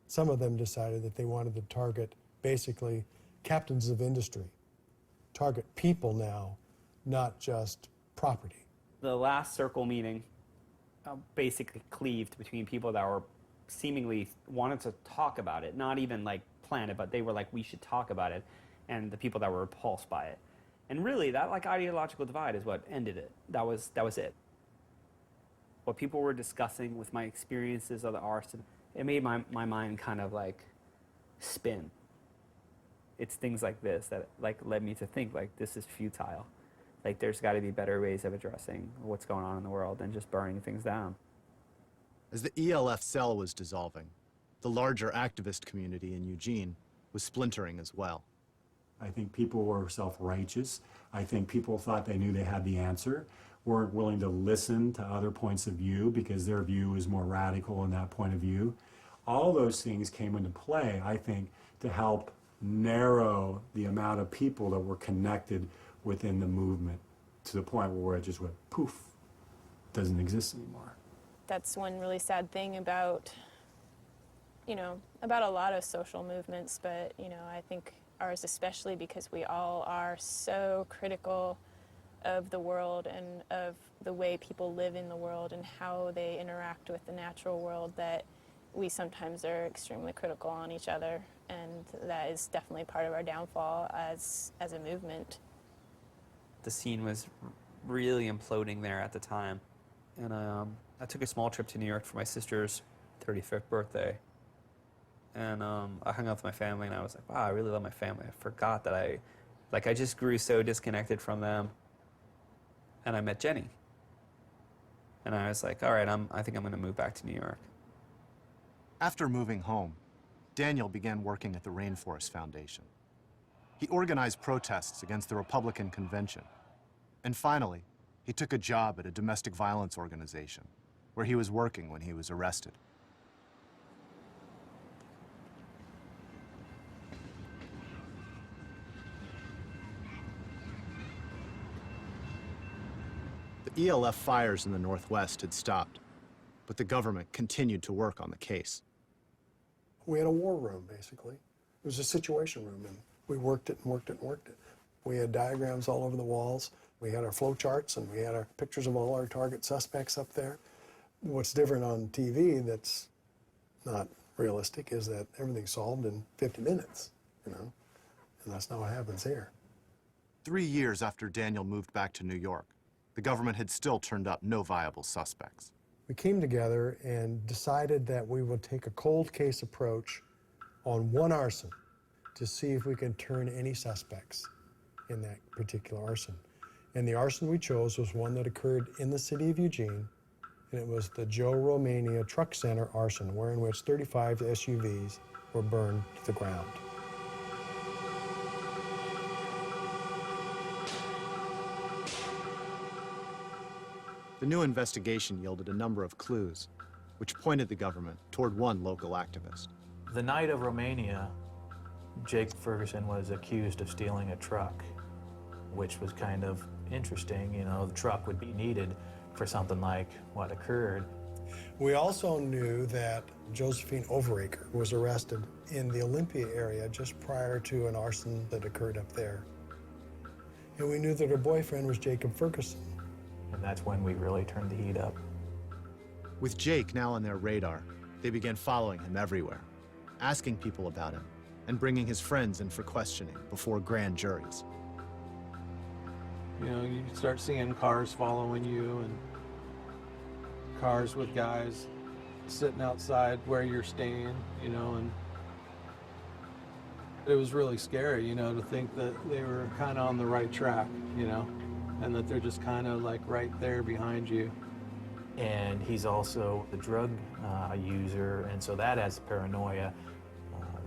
Some of them decided that they wanted to target basically captains of industry, target people now, not just property. The last circle meeting basically cleaved between people that were seemingly wanted to talk about it, not even like plan it, but they were like, we should talk about it, and the people that were repulsed by it. And really, that like ideological divide is what ended it. That was it. What people were discussing with my experiences of the arson, it made my mind kind of like spin. It's things like this that like led me to think like this is futile. Like there's got to be better ways of addressing what's going on in the world than just burning things down. As the ELF cell was dissolving, the larger activist community in Eugene was splintering as well. I think people were self-righteous. I think people thought they knew they had the answer, weren't willing to listen to other points of view because their view is more radical in that point of view. All those things came into play, I think, to help narrow the amount of people that were connected within the movement to the point where it just went poof, doesn't exist anymore. That's one really sad thing about, about a lot of social movements, but, I think ours especially because we all are so critical of the world and of the way people live in the world and how they interact with the natural world that we sometimes are extremely critical on each other, and that is definitely part of our downfall as a movement. The scene was really imploding there at the time, and I took a small trip to New York for my sister's 35th birthday, and I hung out with my family, and I was like, wow, I really love my family. I forgot that I just grew so disconnected from them, and I met Jenny, and I was like, all right, I think I'm going to move back to New York. After moving home, Daniel began working at the Rainforest Foundation. He organized protests against the Republican convention. And finally, he took a job at a domestic violence organization where he was working when he was arrested. The ELF fires in the Northwest had stopped, but the government continued to work on the case. We had a war room, basically. It was a situation room, and we worked it and worked it and worked it. We had diagrams all over the walls. We had our flow charts, and we had our pictures of all our target suspects up there. What's different on TV that's not realistic is that everything's solved in 50 minutes, and that's not what happens here. 3 years after Daniel moved back to New York, the government had still turned up no viable suspects. We came together and decided that we would take a cold case approach on one arson to see if we can turn any suspects in that particular arson. And the arson we chose was one that occurred in the city of Eugene, and it was the Joe Romania Truck Center arson, wherein which 35 SUVs were burned to the ground. The new investigation yielded a number of clues, which pointed the government toward one local activist. The night of Romania, Jake Ferguson was accused of stealing a truck, which was kind of interesting. The truck would be needed for something like what occurred. We also knew that Josephine Overaker was arrested in the Olympia area just prior to an arson that occurred up there. And we knew that her boyfriend was Jacob Ferguson. And that's when we really turned the heat up. With Jake now on their radar, they began following him everywhere, asking people about him, and bringing his friends in for questioning before grand juries. You start seeing cars following you and cars with guys sitting outside where you're staying, and it was really scary, to think that they were kind of on the right track, and that they're just kind of like right there behind you. And he's also a drug user, and so that adds paranoia.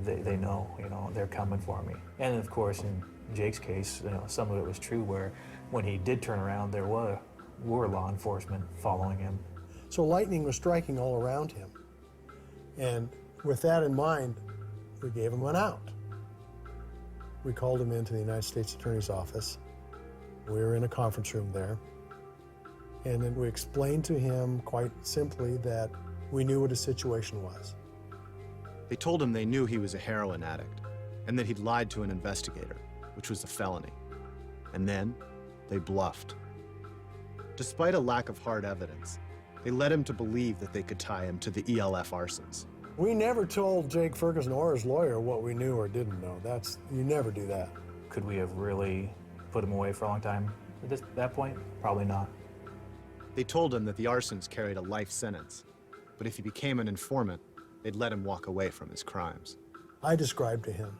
They know, they're coming for me. And of course, in Jake's case, some of it was true where when he did turn around, there were law enforcement following him. So lightning was striking all around him. And with that in mind, we gave him an out. We called him into the United States Attorney's office. We were in a conference room there. And then we explained to him quite simply that we knew what his situation was. They told him they knew he was a heroin addict and that he'd lied to an investigator, which was a felony. And then they bluffed. Despite a lack of hard evidence, they led him to believe that they could tie him to the ELF arsons. We never told Jake Ferguson or his lawyer what we knew or didn't know. You never do that. Could we have really put him away for a long time at that point? Probably not. They told him that the arsons carried a life sentence, but if he became an informant, they'd let him walk away from his crimes. I described to him,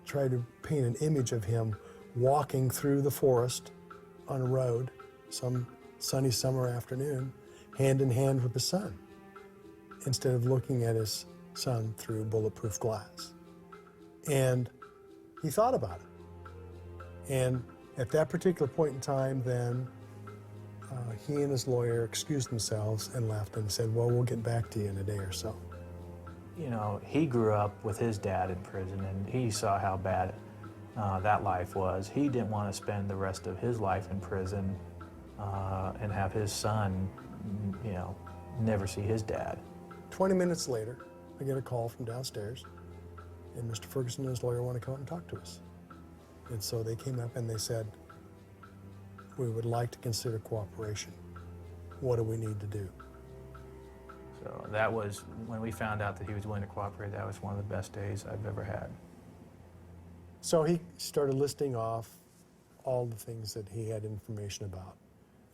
tried to paint an image of him walking through the forest on a road some sunny summer afternoon, hand in hand with the sun, instead of looking at his son through bulletproof glass. And he thought about it. And at that particular point in time, then, he and his lawyer excused themselves and left and said, well, we'll get back to you in a day or so. You know, he grew up with his dad in prison, and he saw how bad that life was. He didn't want to spend the rest of his life in prison and have his son, you know, never see his dad. 20 minutes later, I get a call from downstairs, and Mr. Ferguson and his lawyer want to come out and talk to us. And so they came up and they said, we would like to consider cooperation. What do we need to do? So that was, when we found out that he was willing to cooperate, that was one of the best days I've ever had. So he started listing off all the things that he had information about.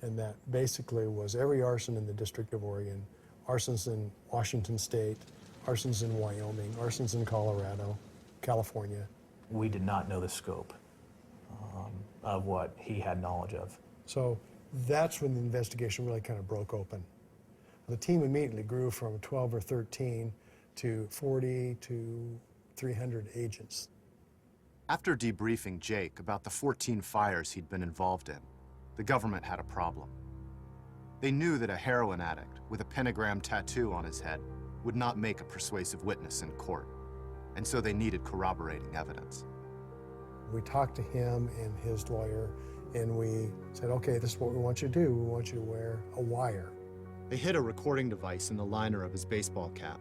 And that basically was every arson in the District of Oregon, arsons in Washington State, arsons in Wyoming, arsons in Colorado, California. We did not know the scope of what he had knowledge of. So that's when the investigation really kind of broke open. The team immediately grew from 12 or 13 to 40 to 300 agents. After debriefing Jake about the 14 fires he'd been involved in, the government had a problem. They knew that a heroin addict with a pentagram tattoo on his head would not make a persuasive witness in court, and so they needed corroborating evidence. We talked to him and his lawyer, and we said, okay, this is what we want you to do. We want you to wear a wire. They hid a recording device in the liner of his baseball cap,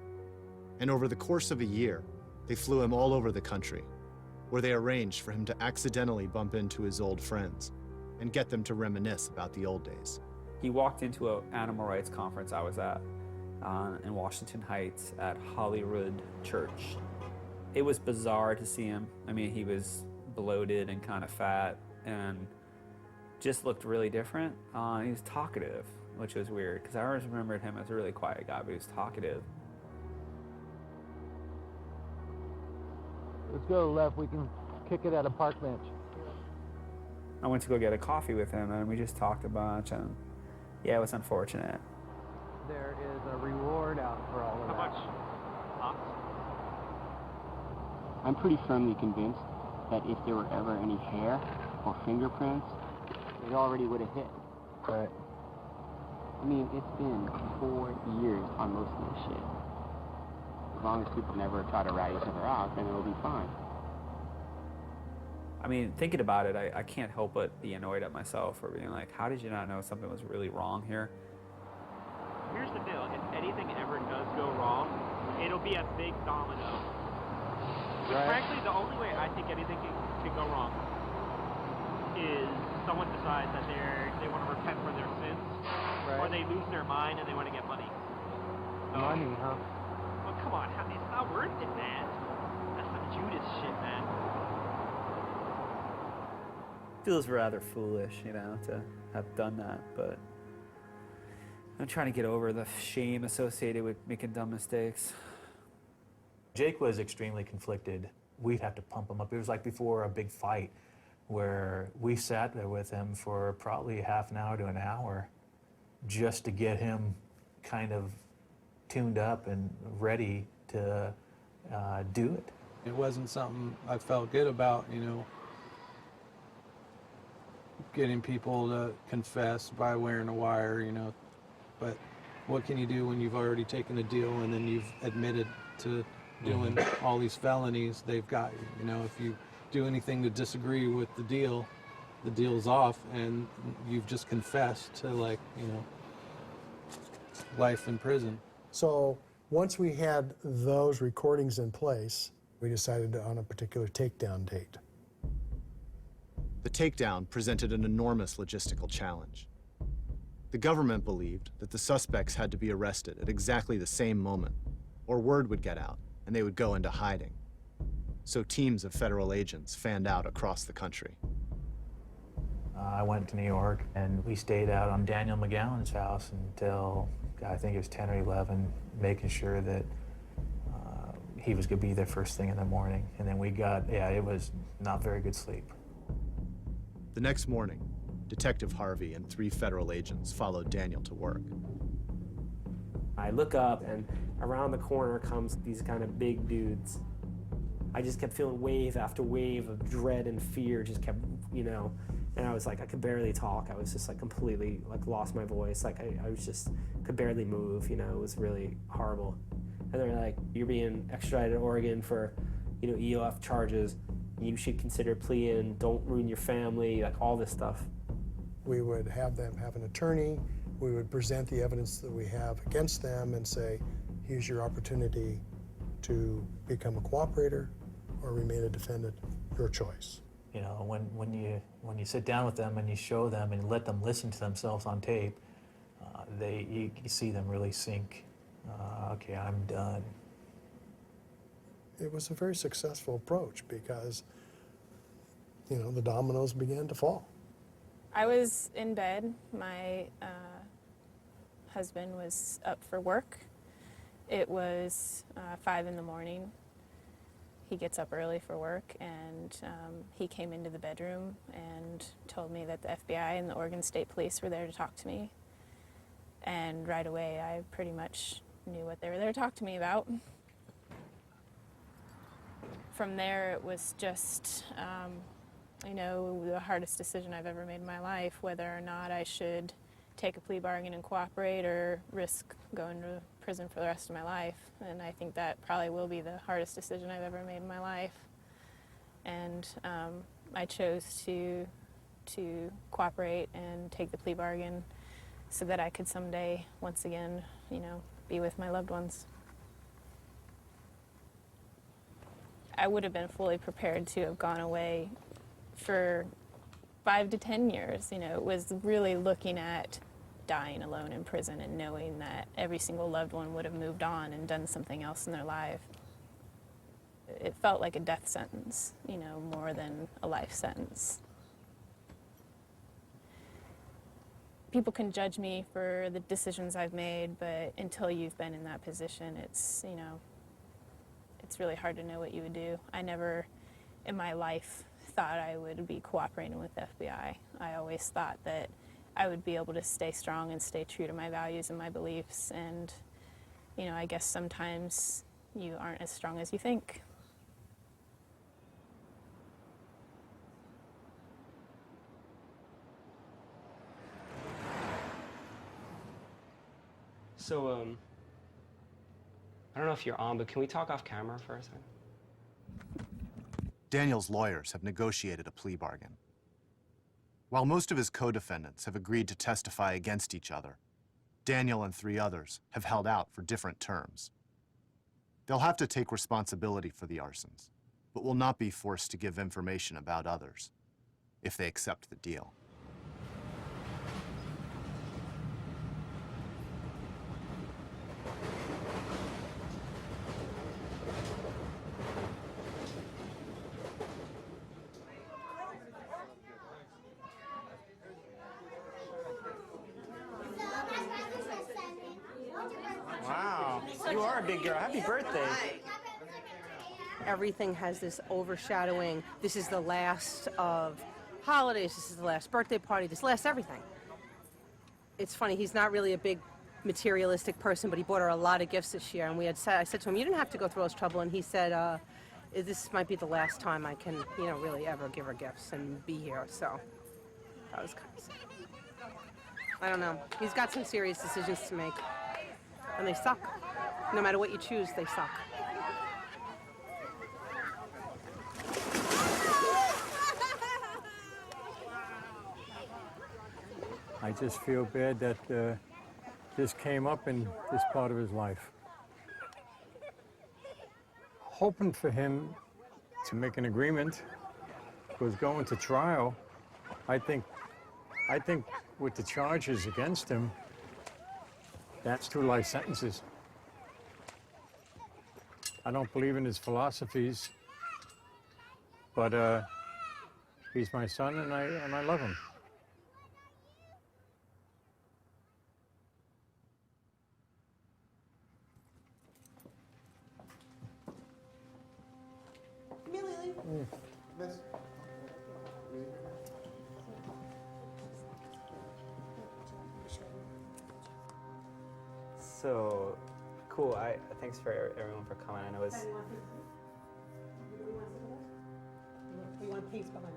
and over the course of a year, they flew him all over the country, where they arranged for him to accidentally bump into his old friends and get them to reminisce about the old days. He walked into an animal rights conference I was at in Washington Heights at Holyrood Church. It was bizarre to see him. I mean, he was bloated and kind of fat and just looked really different. He was talkative, which was weird because I always remembered him as a really quiet guy, but he was talkative. Let's go left. We can kick it at a park bench. I went to go get a coffee with him, and we just talked a bunch, and yeah, it was unfortunate. There is a reward out for all of that. How much? Huh? I'm pretty firmly convinced that if there were ever any hair or fingerprints, it already would have hit. Right. I mean, it's been 4 years on most of this shit. As long as people never try to rat each other out, then it'll be fine. I mean, thinking about it, I can't help but be annoyed at myself for being like, how did you not know something was really wrong here? Here's the deal. If anything ever does go wrong, it'll be a big domino. But Right. frankly, the only way I think anything can go wrong is someone decides that they want to repent for their sins, or they lose their mind and they want to get money. So, Money, huh? well, come on, it's not worth it, man. That's some Judas shit, man. Feels rather foolish, you know, to have done that, but I'm trying to get over the shame associated with making dumb mistakes. Jake was extremely conflicted. We'd have to pump him up. It was like before a big fight where we sat there with him for probably half an hour to an hour just to get him kind of tuned up and ready to do it. It wasn't something I felt good about, you know, getting people to confess by wearing a wire, you know, but what can you do when you've already taken a deal and then you've admitted to doing all these felonies? They've got you. You know, if you do anything to disagree with the deal's off, and you've just confessed to, like, you know, life in prison. So once we had those recordings in place, we decided on a particular takedown date. The takedown presented an enormous logistical challenge. The government believed that the suspects had to be arrested at exactly the same moment, or word would get out and they would go into hiding. So teams of federal agents fanned out across the country. I went to New York, and we stayed out on Daniel McGowan's house until, I think it was 10 or 11, making sure that he was going to be there first thing in the morning. And then we got, it was not very good sleep. The next morning, Detective Harvey and 3 federal agents followed Daniel to work. I look up, and around the corner comes these kind of big dudes. I just kept feeling wave after wave of dread and fear, just kept, you know, and I was like, I could barely talk. I was just like completely, like, lost my voice. Like I was just, could barely move, you know, it was really horrible. And they're like, you're being extradited to Oregon for, you know, EOF charges. You should consider pleading, don't ruin your family, like all this stuff. We would have them have an attorney. We would present the evidence that we have against them and say, here's your opportunity to become a cooperator or remain a defendant, your choice. You know, when you sit down with them and you show them and let them listen to themselves on tape, you see them really sink. Okay, I'm done. It was a very successful approach because, you know, the dominoes began to fall. I was in bed. My husband was up for work. It was 5 in the morning. He gets up early for work, and he came into the bedroom and told me that the FBI and the Oregon State Police were there to talk to me. And right away, I pretty much knew what they were there to talk to me about. From there, it was just, you know, the hardest decision I've ever made in my life, whether or not I should take a plea bargain and cooperate or risk going to prison for the rest of my life. And I think that probably will be the hardest decision I've ever made in my life. And I chose to cooperate and take the plea bargain so that I could someday, once again, you know, be with my loved ones. I would have been fully prepared to have gone away for 5 to 10 years. You know, it was really looking at dying alone in prison and knowing that every single loved one would have moved on and done something else in their life. It felt like a death sentence, you know, more than a life sentence. People can judge me for the decisions I've made, but until you've been in that position, it's, you know, it's really hard to know what you would do. I never in my life thought I would be cooperating with the FBI. I always thought that I would be able to stay strong and stay true to my values and my beliefs. And, you know, I guess sometimes you aren't as strong as you think. So, I don't know if you're on, but can we talk off camera for a second? Daniel's lawyers have negotiated a plea bargain. While most of his co-defendants have agreed to testify against each other, Daniel and 3 others have held out for different terms. They'll have to take responsibility for the arsons, but will not be forced to give information about others if they accept the deal. Wow, you are a big girl. Happy birthday. Everything has this overshadowing. This is the last of holidays. This is the last birthday party. This last everything. It's funny, he's not really a big materialistic person, but he bought her a lot of gifts this year. And I said to him, you didn't have to go through all this trouble. And he said, this might be the last time I can, you know, really ever give her gifts and be here. So that was kind of sad. I don't know. He's got some serious decisions to make. and they suck. No matter what you choose, they suck. I just feel bad that this came up in this part of his life. Hoping for him to make an agreement, was going to trial. I think with the charges against him, that's 2 life sentences. I don't believe in his philosophies, but he's my son, and I love him. So cool. Thanks for everyone for coming. I know it's. We want peace behind us.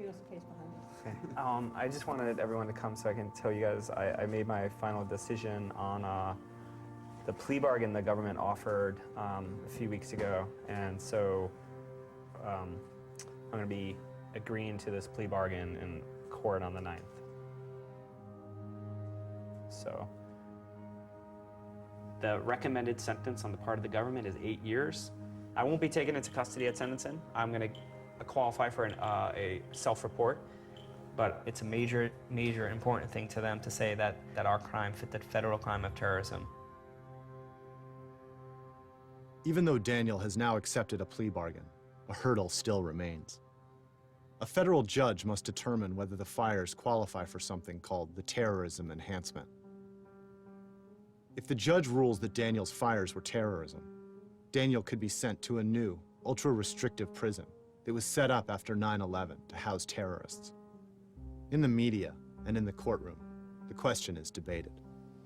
We want some peace behind us. Okay. I just wanted everyone to come so I can tell you guys I made my final decision on the plea bargain the government offered a few weeks ago, and so I'm going to be agreeing to this plea bargain in court on the 9th. So the recommended sentence on the part of the government is 8 years. I won't be taken into custody at sentencing. I'm going to qualify for a self-report, but it's a major important thing to them to say that our crime fit the federal crime of terrorism. Even though Daniel has now accepted a plea bargain, a hurdle still remains. A federal judge must determine whether the fires qualify for something called the terrorism enhancement. If the judge rules that Daniel's fires were terrorism, Daniel could be sent to a new, ultra-restrictive prison that was set up after 9/11 to house terrorists. In the media and in the courtroom, the question is debated.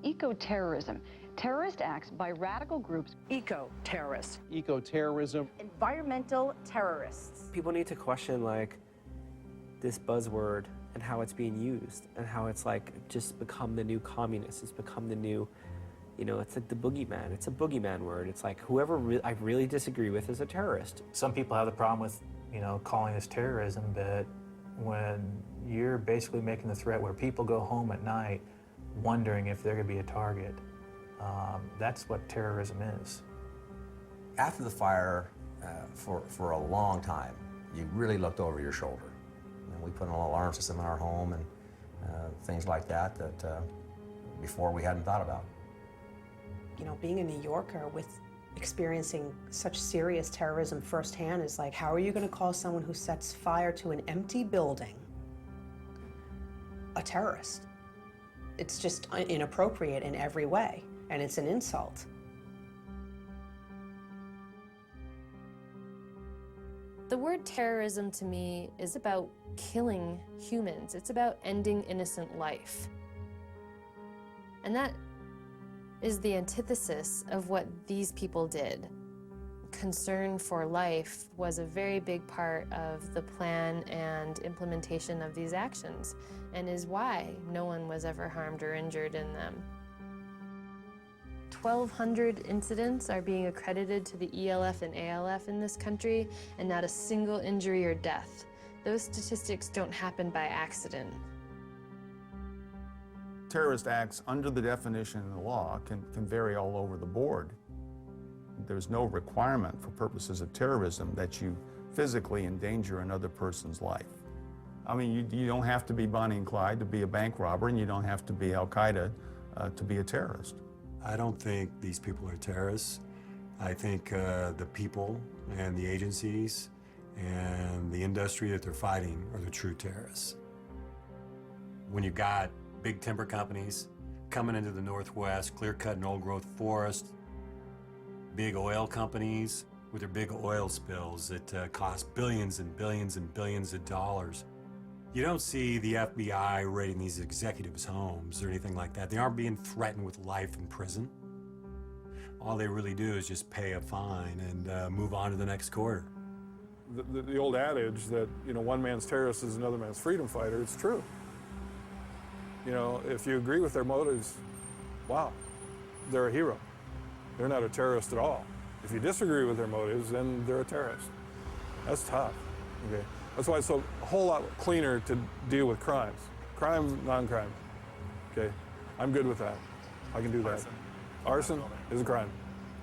Eco-terrorism, terrorist acts by radical groups. Eco-terrorists. Eco-terrorism. Environmental terrorists. People need to question like this buzzword and how it's being used and how it's like just become the new communist. It's become the new, it's like the boogeyman. It's a boogeyman word. It's like whoever I really disagree with is a terrorist. Some people have the problem with, calling this terrorism, but when you're basically making the threat where people go home at night wondering if they're going to be a target, that's what terrorism is. After the fire, for a long time, you really looked over your shoulder. And we put an alarm system in our home and things like that before we hadn't thought about. Being a New Yorker with experiencing such serious terrorism firsthand is like, how are you going to call someone who sets fire to an empty building a terrorist? It's just inappropriate in every way, and it's an insult. The word terrorism to me is about killing humans. It's about ending innocent life. And that is the antithesis of what these people did. Concern for life was a very big part of the plan and implementation of these actions, and is why no one was ever harmed or injured in them. 1,200 incidents are being accredited to the ELF and ALF in this country, and not a single injury or death. Those statistics don't happen by accident. Terrorist acts under the definition in the law can vary all over the board. There's no requirement for purposes of terrorism that you physically endanger another person's life. I mean, you don't have to be Bonnie and Clyde to be a bank robber, and you don't have to be Al-Qaeda to be a terrorist. I don't think these people are terrorists. I think the people and the agencies and the industry that they're fighting are the true terrorists. When you've got big timber companies coming into the Northwest, clear-cutting old-growth forest, big oil companies with their big oil spills that cost billions and billions and billions of dollars. You don't see the FBI raiding these executives' homes or anything like that. They aren't being threatened with life in prison. All they really do is just pay a fine and move on to the next quarter. The old adage that, one man's terrorist is another man's freedom fighter, it's true. If you agree with their motives, wow. they're a hero. They're not a terrorist at all. If you disagree with their motives, then they're a terrorist. That's tough, okay? That's why it's a whole lot cleaner to deal with crimes. Crime, non-crime, okay? I'm good with that. I can do that. Arson is a crime.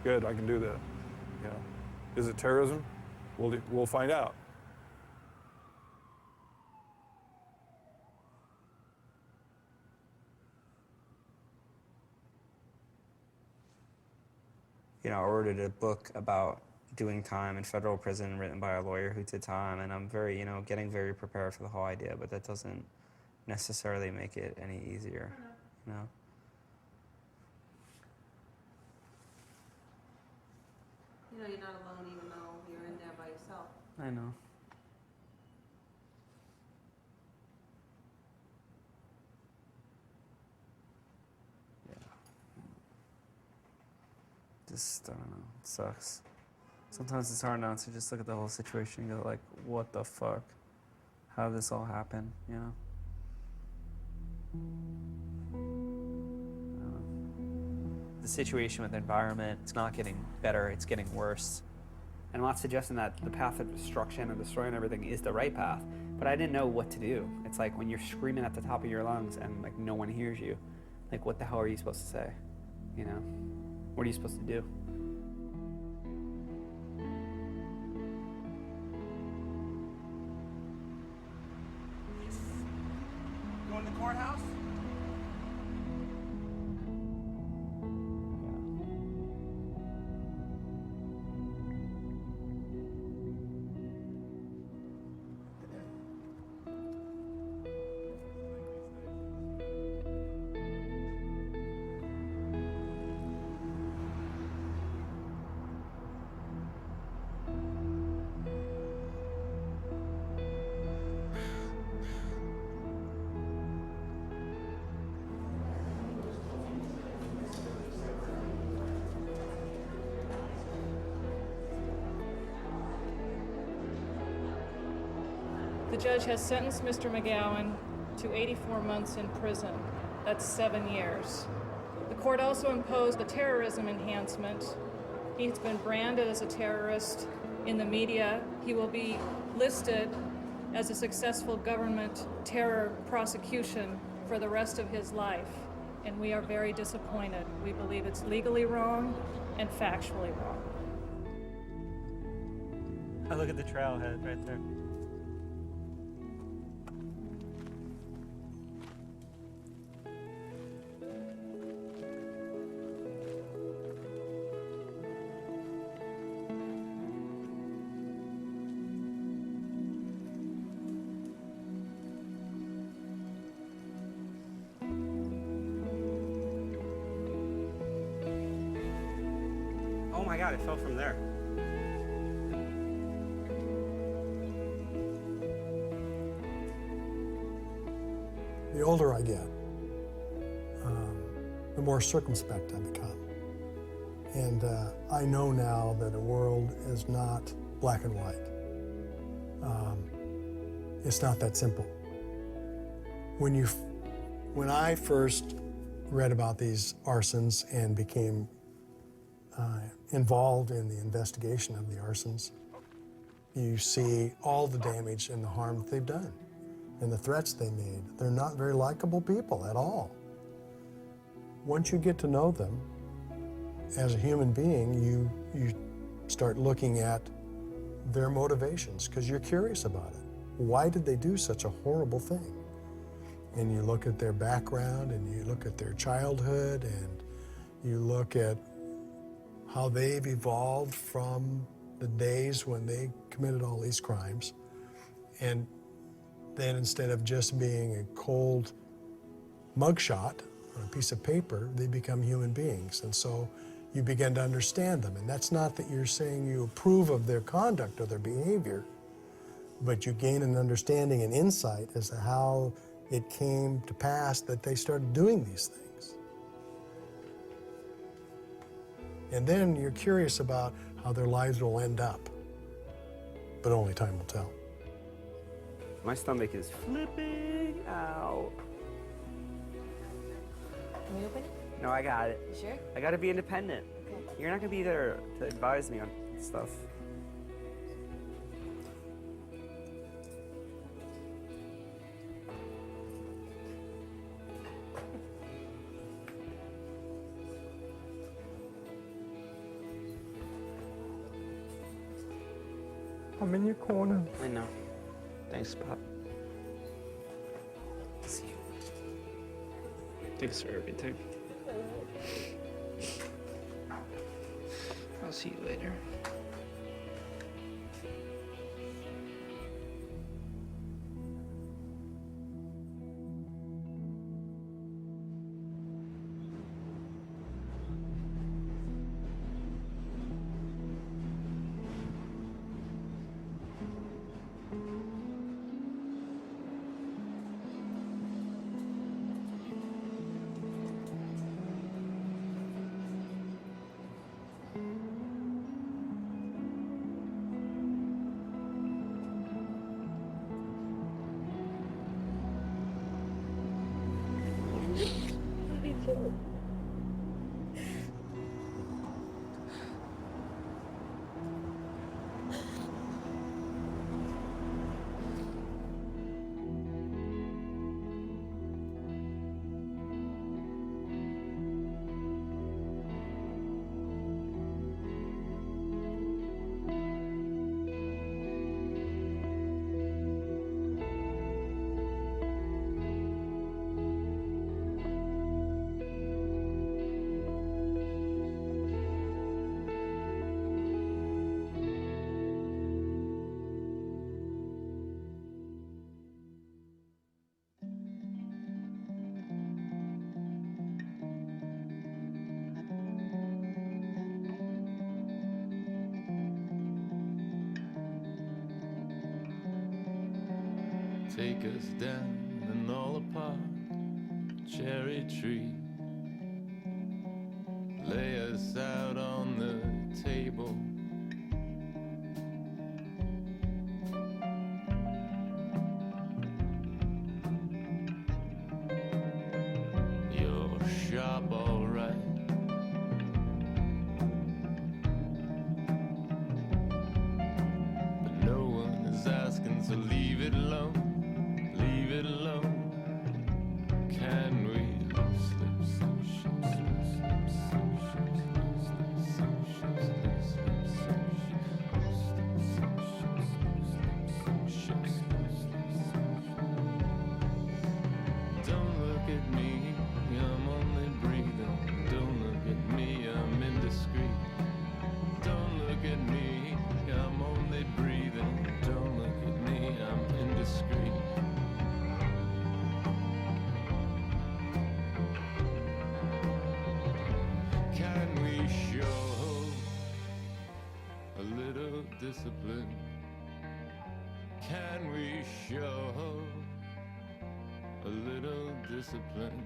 Good, I can do that. You know, is it terrorism? We'll find out. You know, I ordered a book about doing time in federal prison written by a lawyer who did time, and I'm very, you know, getting very prepared for the whole idea, but that doesn't necessarily make it any easier, you know? You know, you're not alone even though you're in there by yourself. I know. Just, I don't know, it sucks. Sometimes it's hard not to just look at the whole situation and go like, what the fuck? How did this all happen, you know? I don't know. The situation with the environment, it's not getting better, it's getting worse. And I'm not suggesting that the path of destruction and destroying everything is the right path, but I didn't know what to do. It's like when you're screaming at the top of your lungs and like no one hears you, like what the hell are you supposed to say, you know? What are you supposed to do? Going to the courthouse? The judge has sentenced Mr. McGowan to 84 months in prison. That's 7 years. The court also imposed a terrorism enhancement. He's been branded as a terrorist in the media. He will be listed as a successful government terror prosecution for the rest of his life. And we are very disappointed. We believe it's legally wrong and factually wrong. I look at the trailhead right there. Oh my God, it fell from there. The older I get, the more circumspect I become. And I know now that the world is not black and white. It's not that simple. When I first read about these arsons and became involved in the investigation of the arsons, you see all the damage and the harm that they've done and the threats they made. They're not very likable people at all. Once you get to know them as a human being, you start looking at their motivations because you're curious about it. Why did they do such a horrible thing? And you look at their background and you look at their childhood and you look at how they've evolved from the days when they committed all these crimes. And then instead of just being a cold mugshot on a piece of paper, they become human beings. And so you begin to understand them. And that's not that you're saying you approve of their conduct or their behavior, but you gain an understanding and insight as to how it came to pass that they started doing these things. And then you're curious about how their lives will end up, but only time will tell. My stomach is flipping out. Can we open it? No, I got it. You sure? I got to be independent. Okay. You're not going to be there to advise me on stuff. I'm in your corner. I know. Thanks, Pop. See you. Thanks for everything. I'll see you later. Take us down and all apart, cherry tree. Lay us out on the table. You're sharp, all right. But no one is asking, so leave it alone. Leave it alone. Can we slip some ships, slip some ships, slip some ships, slip some ships, don't look at me, I'm only breathing. Don't look at me, I'm indiscreet. Don't look at me, I'm only breathing. Don't look at me, I'm indiscreet. Can we show a little discipline? Can we show a little discipline?